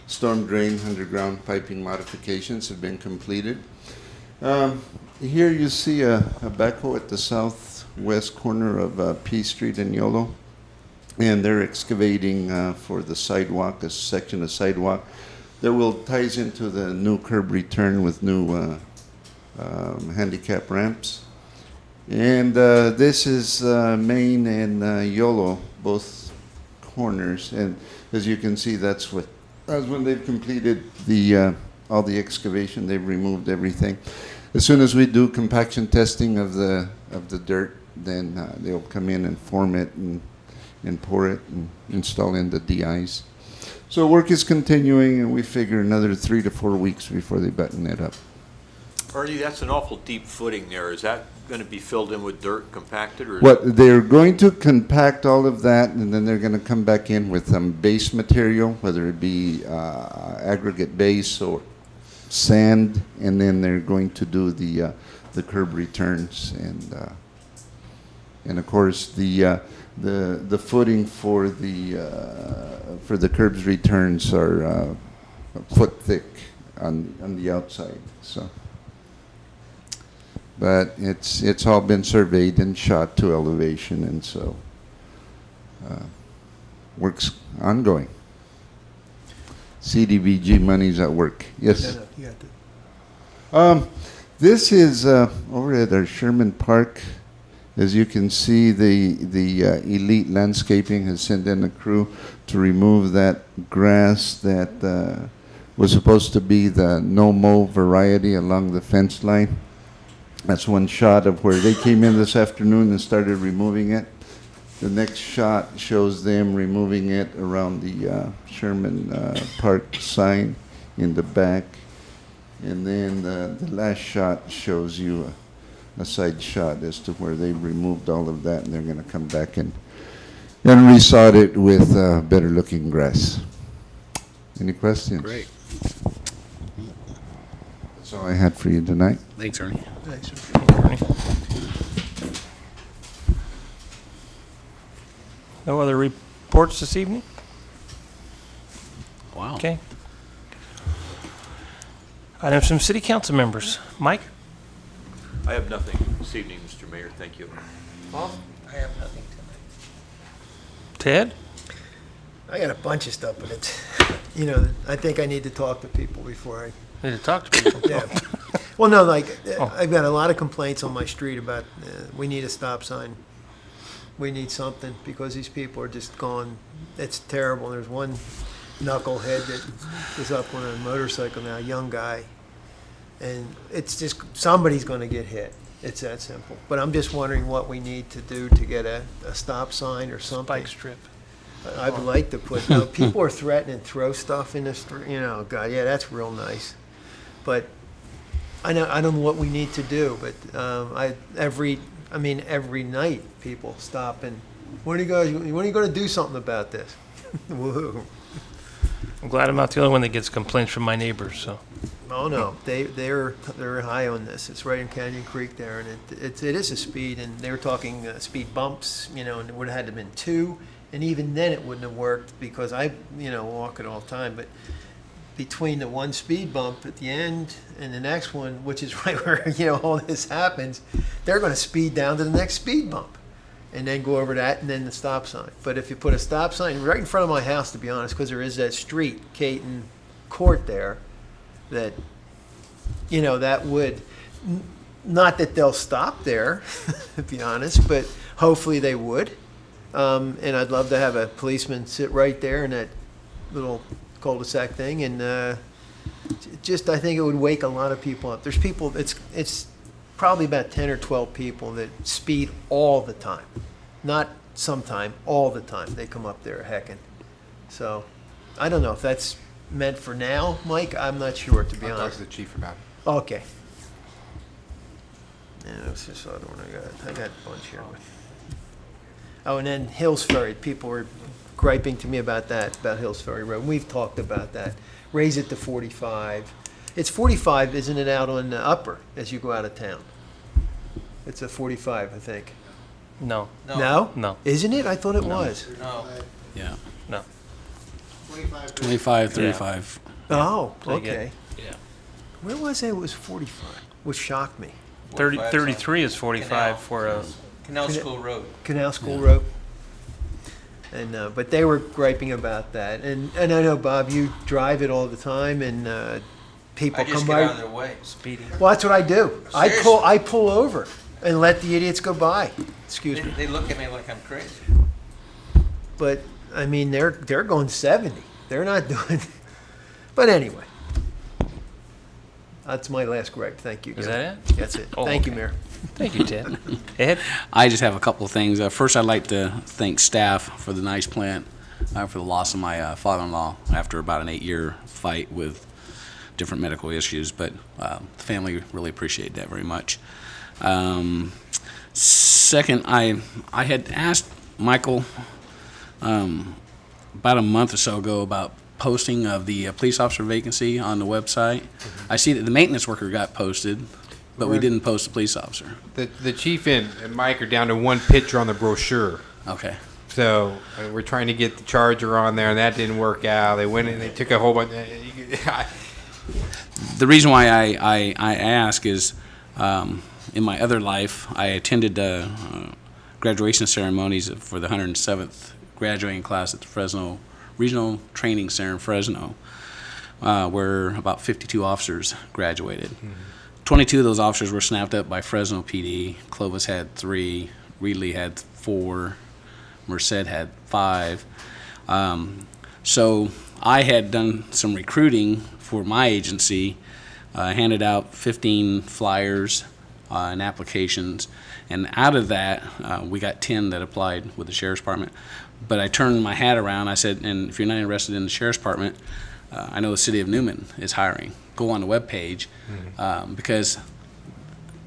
storm drain underground piping modifications have been completed. Here you see a backhoe at the southwest corner of P Street and YOLO, and they're excavating for the sidewalk, a section of sidewalk that will ties into the new curb return with new handicap ramps. And this is Main and YOLO, both corners, and as you can see, that's when they've completed the all the excavation. They've removed everything. As soon as we do compaction testing of the dirt, then they'll come in and form it and pour it and install in the DIs. So work is continuing, and we figure another 3 to 4 weeks before they button it up. Ernie, that's an awful deep footing there. Is that going to be filled in with dirt, compacted, or? What they're going to compact all of that, and then they're going to come back in with some base material, whether it be aggregate base or sand, and then they're going to do the curb returns, and of course the footing for the curbs returns are a foot thick on the outside. So, but it's all been surveyed and shot to elevation, and so work's ongoing. CDBG money's at work. Yes. No, you got that. This is over at our Sherman Park. As you can see, the Elite Landscaping has sent in a crew to remove that grass that was supposed to be the no-mow variety along the fence line. That's one shot of where they came in this afternoon and started removing it. The next shot shows them removing it around the Sherman Park sign in the back. And then the last shot shows you a side shot as to where they removed all of that, and they're going to come back and resod it with better looking grass. Any questions? Great. That's all I had for you tonight. Thanks, Ernie. Thanks. No other reports this evening? Wow. Okay. Items from city council members. Mike? I have nothing this evening, Mr. Mayor. Thank you. I have nothing tonight. Ted? I got a bunch of stuff, but it's, you know, I think I need to talk to people before I. Need to talk to people. Yeah. Well, no, like, Oh. I've got a lot of complaints on my street about, we need a stop sign. We need something, because these people are just going, it's terrible. There's one knucklehead that is up on a motorcycle now, a young guy. And it's just, somebody's gonna get hit. It's that simple. But I'm just wondering what we need to do to get a stop sign or something. Bike strip. I would like to put, you know, people are threatening to throw stuff in the street, you know, God, yeah, that's real nice. But I don't know what we need to do, but every night people stop and, when are you gonna do something about this? Woo. I'm glad I'm not the only one that gets complaints from my neighbors, so. Oh, no, they're high on this. It's right in Canyon Creek there, and it is a speed, and they were talking speed bumps, you know, and it would have had to have been 2, and even then it wouldn't have worked, because I, you know, walk it all the time, but between the one speed bump at the end and the next one, which is right where, you know, all this happens, they're gonna speed down to the next speed bump, and then go over that, and then the stop sign. But if you put a stop sign right in front of my house, to be honest, because there is that street, Caton Court there, that, you know, that would, not that they'll stop there, to be honest, but hopefully they would. And I'd love to have a policeman sit right there in that little cul-de-sac thing, and just, I think it would wake a lot of people up. There's people, it's probably about 10 or 12 people that speed all the time. Not sometime, all the time. They come up there hecking. So, I don't know if that's meant for now, Mike. I'm not sure, to be I'll talk honest. to the chief about it. Okay. Yeah, that's just the other one I got. I got a bunch here. Oh, and then Hills Ferry. People were griping to me about that, about Hills Ferry Road. We've talked about that. Raise it to 45. It's 45, isn't it, out on the upper as you go out of town? It's a 45, I think. No, No? no, Isn't it? I thought it was. No. Yeah, no. 25, 35. Oh, Pretty good. okay. Yeah. Where was it? It was 45, which shocked me. 33 is 45 for a, Canal School Road. Canal School Yeah. Road. And, but they were griping about that. And I know, Bob, you drive it all the time, and people I just come get by. out of their way. speeding. Well, that's what I do. Seriously? I pull over and let the idiots go by. Excuse They, me. they look at me like I'm crazy. But I mean, they're going 70. They're not doing. But anyway, that's my last gripe. Thank you. Is Gary. that it? That's it. Oh, Thank you, okay. Mayor. Thank you, Ted. Ed? I just have a couple of things. First, I'd like to thank staff for the nice plant, for the loss of my father-in-law after about an 8-year fight with different medical issues, but the family really appreciate that very much. Second, I had asked Michael about a month or so ago about posting of the police officer vacancy on the website. I see that the maintenance worker got posted, but we didn't post the police officer. The chief and Mike are down to one picture on the brochure. Okay. So we're trying to get the charger on there, and that didn't work out. They went in, they took a whole bunch. The reason why I ask is, in my other life, I attended graduation ceremonies for the 107th graduating class at the Fresno Regional Training Center in Fresno, where about 52 officers graduated. 22 of those officers were snapped up by Fresno PD. Clovis had 3, Reedley had 4, Merced had 5. So I had done some recruiting for my agency, handed out 15 flyers and applications, and out of that, we got 10 that applied with the Sheriff's Department. But I turned my hat around. I said, and if you're not interested in the Sheriff's Department, I know the city of Newman is hiring. Go on the webpage, because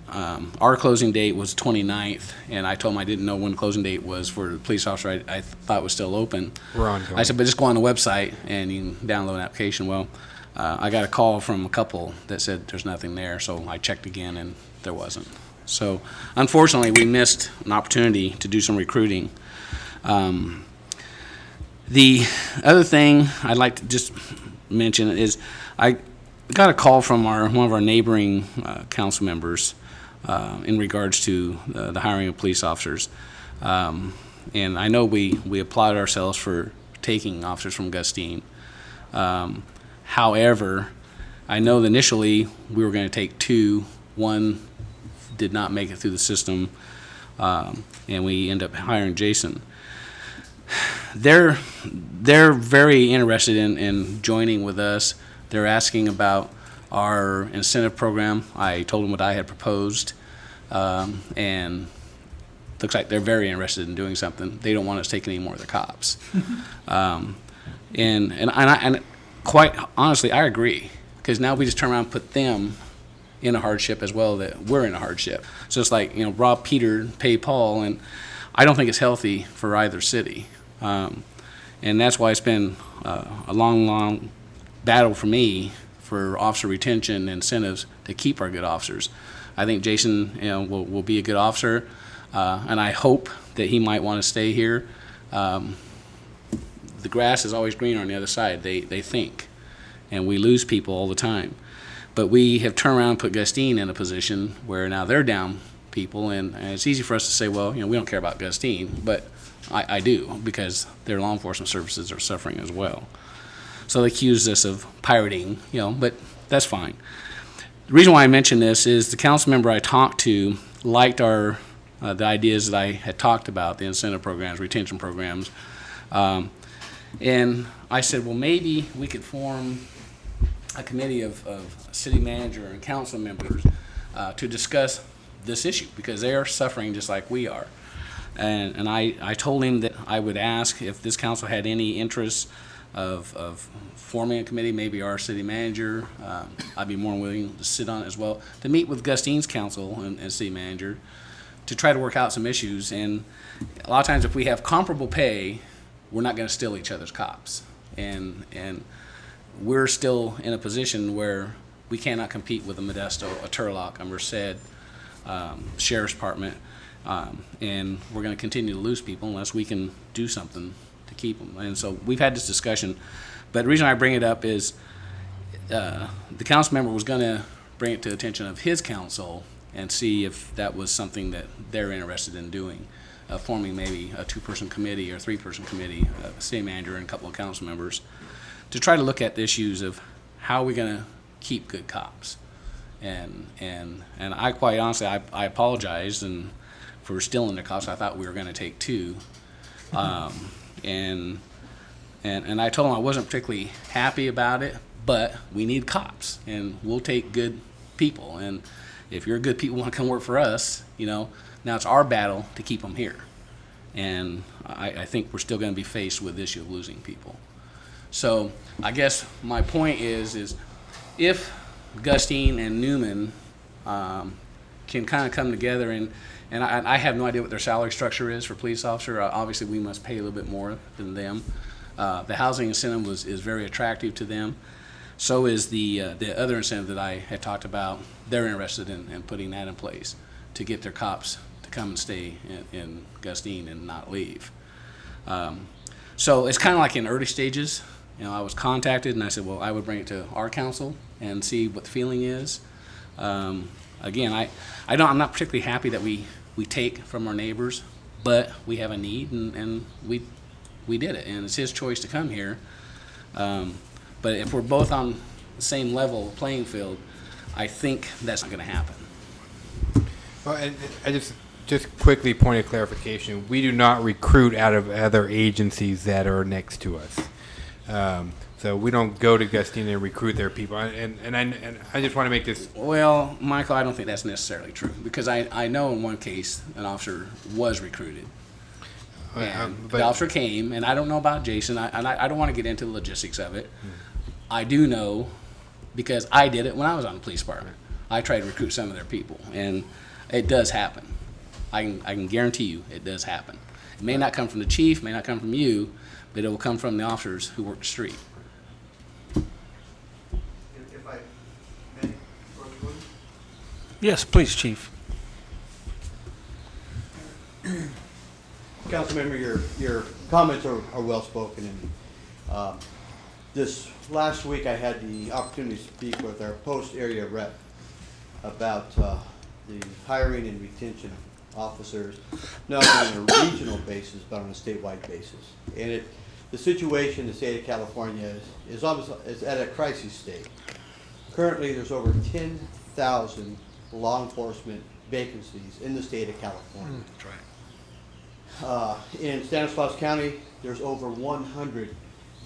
our closing date was 29th, and I told him I didn't know when the closing date was for the police officer. I thought it was still open. We're ongoing. I said, but just go on the website and you can download an application. Well, I got a call from a couple that said there's nothing there, so I checked again and there wasn't. So unfortunately, we missed an opportunity to do some recruiting. The other thing I'd like to just mention is I got a call from one of our neighboring council members in regards to the hiring of police officers. And I know we applaud ourselves for taking officers from Gustine. However, I know that initially we were going to take 2. One did not make it through the system, and we end up hiring Jason. They're very interested in joining with us. They're asking about our incentive program. I told them what I had proposed, and looks like they're very interested in doing something. They don't want us taking any more of their cops. And quite honestly, I agree, because now we just turn around and put them in a hardship as well, that we're in a hardship. So it's like, rob Peter, pay Paul, and I don't think it's healthy for either city. And that's why it's been a long battle for me for officer retention incentives to keep our good officers. I think Jason will be a good officer, and I hope that he might want to stay here. The grass is always greener on the other side, they think, and we lose people all the time. But we have turned around and put Gustine in a position where now they're down people, and it's easy for us to say, well, we don't care about Gustine, but I do, because their law enforcement services are suffering as well. So they accuse us of pirating, but that's fine. The reason why I mention this is the council member I talked to liked the ideas that I had talked about, the incentive programs, retention programs. And I said, well, maybe we could form a committee of city manager and council members to discuss this issue, because they are suffering just like we are. And I told him that I would ask if this council had any interest of forming a committee, maybe our city manager. I'd be more than willing to sit on it as well, to meet with Gustine's council and city manager to try to work out some issues. And a lot of times if we have comparable pay, we're not going to steal each other's cops. And we're still in a position where we cannot compete with a Modesto, a Turlock, a Merced, Sheriff's Department, and we're going to continue to lose people unless we can do something to keep them. And so we've had this discussion, but the reason I bring it up is the council member was going to bring it to the attention of his council and see if that was something that they're interested in doing, forming maybe a 2-person committee or 3-person committee, a city manager and a couple of council members, to try to look at the issues of how are we going to keep good cops. And I quite honestly, I apologize for stealing the cops. I thought we were going to take 2. And I told him I wasn't particularly happy about it, but we need cops, and we'll take good people. And if you're good people want to come work for us, now it's our battle to keep them here. And I think we're still going to be faced with the issue of losing people. So I guess my point is if Gustine and Newman can kind of come together, and I have no idea what their salary structure is for police officer. Obviously, we must pay a little bit more than them. The housing incentive is very attractive to them. So is the other incentive that I had talked about. They're interested in putting that in place to get their cops to come and stay in Gustine and not leave. So it's kind of like in early stages. I was contacted and I said, well, I would bring it to our council and see what the feeling is. Again, I'm not particularly happy that we take from our neighbors, but we have a need and we did it, and it's his choice to come here. But if we're both on the same level playing field, I think that's not going to happen. Well, and I just quickly point of clarification: we do not recruit out of other agencies that are next to us. So we don't go to Gustine and recruit their people. And I just want to make this. Well, Michael, I don't think that's necessarily true, because I know in one case an officer was recruited. And the officer came, and I don't know about Jason, I don't want to get into the logistics of it. I do know, because I did it when I was on the police department. I tried to recruit some of their people, and it does happen. I can guarantee you it does happen. It may not come from the chief, may not come from you, but it will come from the officers who work the street. If I may, Yes, please, Chief. Councilmember, your comments are well spoken, and this last week I had the opportunity to speak with our post area rep about the hiring and retention of officers, not on a regional basis but on a statewide basis. And the situation in the state of California is almost is at a crisis state. Currently, there's over 10,000 law enforcement vacancies in the state of California. That's right. In Stanislaus County, there's over 100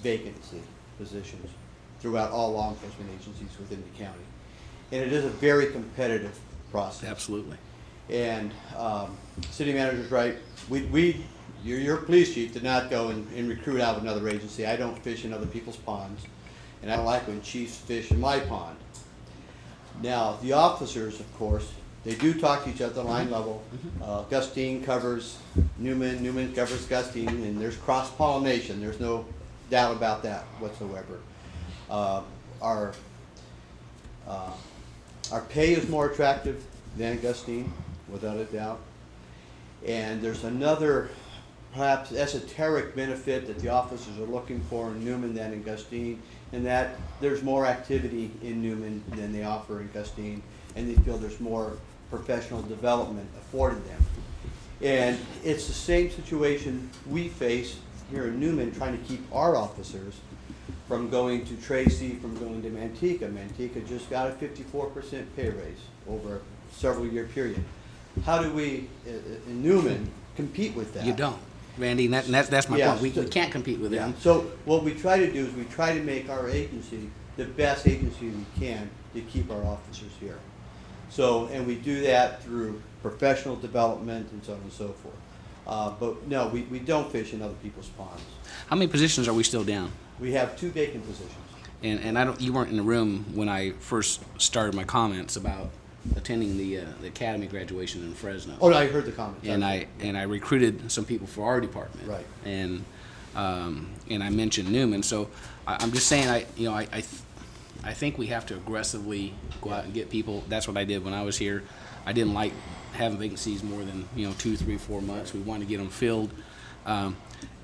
vacancy positions throughout all law enforcement agencies within the county. And it is a very competitive process. Absolutely. And city manager's right. Your police chief did not go and recruit out of another agency. I don't fish in other people's ponds, and I don't like when chiefs fish in my pond. Now, the officers, of course, they do talk to each other at the line level. Gustine covers Newman, Newman covers Gustine, and there's cross-pollination. There's no doubt about that whatsoever. Our pay is more attractive than Gustine, without a doubt. And there's another perhaps esoteric benefit that the officers are looking for in Newman than in Gustine, and that there's more activity in Newman than they offer in Gustine, and they feel there's more professional development afforded them. And it's the same situation we face here in Newman, trying to keep our officers from going to Tracy, from going to Manteca. Manteca just got a 54% pay raise over a several-year period. How do we, in Newman, compete with that? You don't, Randy, and that's my Yeah, point. We can't compete with them. So what we try to do is we try to make our agency the best agency we can to keep our officers here. So, and we do that through professional development and so on and so forth. But no, we don't fish in other people's ponds. How many positions are we still down? We have 2 vacant positions. And I don't. You weren't in the room when I first started my comments about attending the academy graduation in Fresno. Oh, no, I heard the comments. And I recruited some people for our department. Right. And I mentioned Newman. So I'm just saying I think we have to aggressively go out and get people. That's what I did when I was here. I didn't like having vacancies more than 2, 3, 4 months. We wanted to get them filled.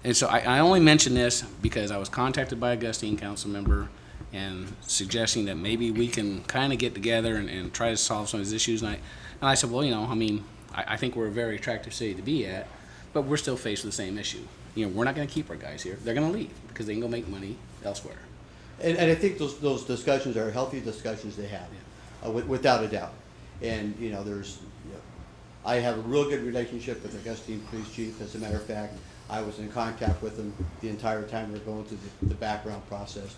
And so I only mention this because I was contacted by a Gustine council member and suggesting that maybe we can kind of get together and try to solve some of these issues. And I said, well, I think we're a very attractive city to be at, but we're still faced with the same issue. We're not going to keep our guys here. They're going to leave because they can go make money elsewhere. And I think those discussions are healthy discussions to have, without a doubt. And, I have a real good relationship with the Gustine police chief. As a matter of fact, I was in contact with him the entire time we were going through the background process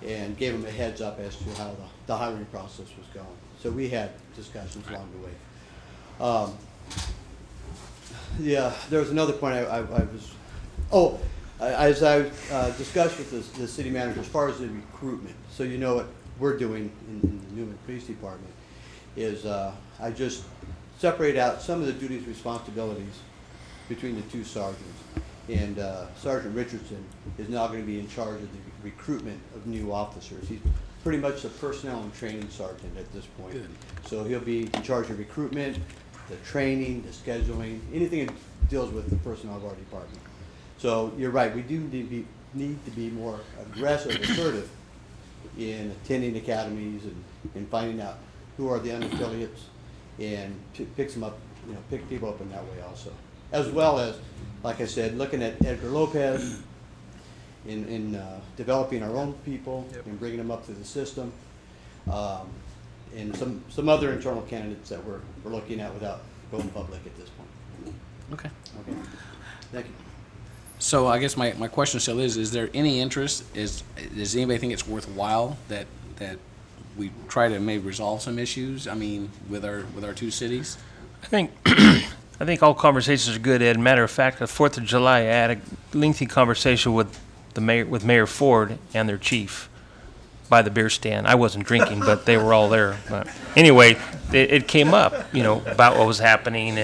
and gave him a heads up as to how the hiring process was going. So we had discussions along the way. There was another point as I discussed with the city manager as far as the recruitment. So what we're doing in the Newman Police Department is I just separate out some of the duties and responsibilities between the 2 sergeants. And Sergeant Richardson is now going to be in charge of the recruitment of new officers. He's pretty much the personnel and training sergeant at this point. Good. So he'll be in charge of recruitment, the training, the scheduling, anything that deals with the personnel of our department. So you're right, we do need to be more aggressive, assertive in attending academies and finding out who are the unaffiliates and pick people up in that way also. As well as, like I said, looking at Edgar Lopez in developing our own people and bringing them up through the system, and some other internal candidates that we're looking at without going public at this point. Okay. Okay. Thank you. So I guess my question still is there any interest? Does anybody think it's worthwhile that we try to maybe resolve some issues? With our 2 cities? I think all conversations are good, Ed. Matter of fact, the 4th of July, I had a lengthy conversation with Mayor Ford and their chief by the beer stand. I wasn't drinking, but they were all there. But anyway, it came up, about what was happening,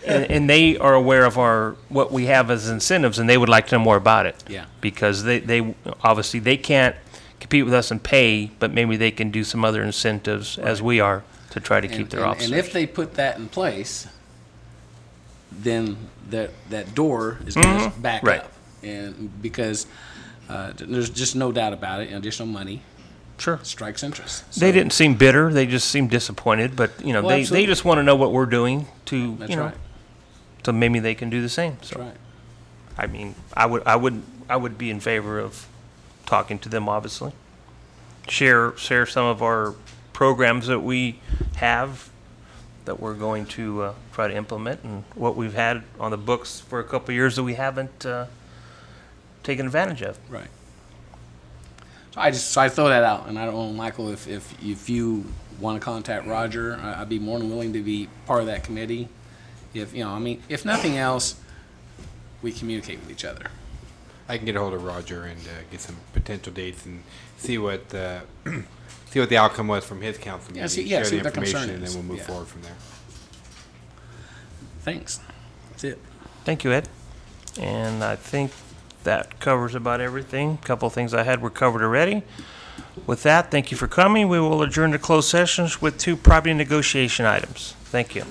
and they are aware of what we have as incentives, and they would like to know more about it. Yeah. Because they obviously they can't compete with us in pay, but maybe they can do some other incentives as we are to try to keep their officers. And if they put that in place, then that door is going to back Right. up, and because there's just no doubt about it. Additional money, Sure. strikes interest. They So- didn't seem bitter. They just seemed disappointed. But they absolutely. just want to know what we're doing to That's right. so maybe they can do the same. That's So right. I mean, I would be in favor of talking to them, obviously. Share some of our programs that we have that we're going to try to implement, and what we've had on the books for a couple of years that we haven't taken advantage of. Right. So I throw that out, and I don't know, Michael, if you want to contact Roger, I'd be more than willing to be part of that committee. If, I mean, if nothing else, we communicate with each other. I can get a hold of Roger and get some potential dates and see what the see what the outcome was from his council meeting. See share the what their concern information, and is. then we'll move Yeah. forward from there. Thanks. That's it. Thank you, Ed. And I think that covers about everything. A couple of things I had were covered already. With that, thank you for coming. We will adjourn to closed sessions with 2 property negotiation items. Thank you.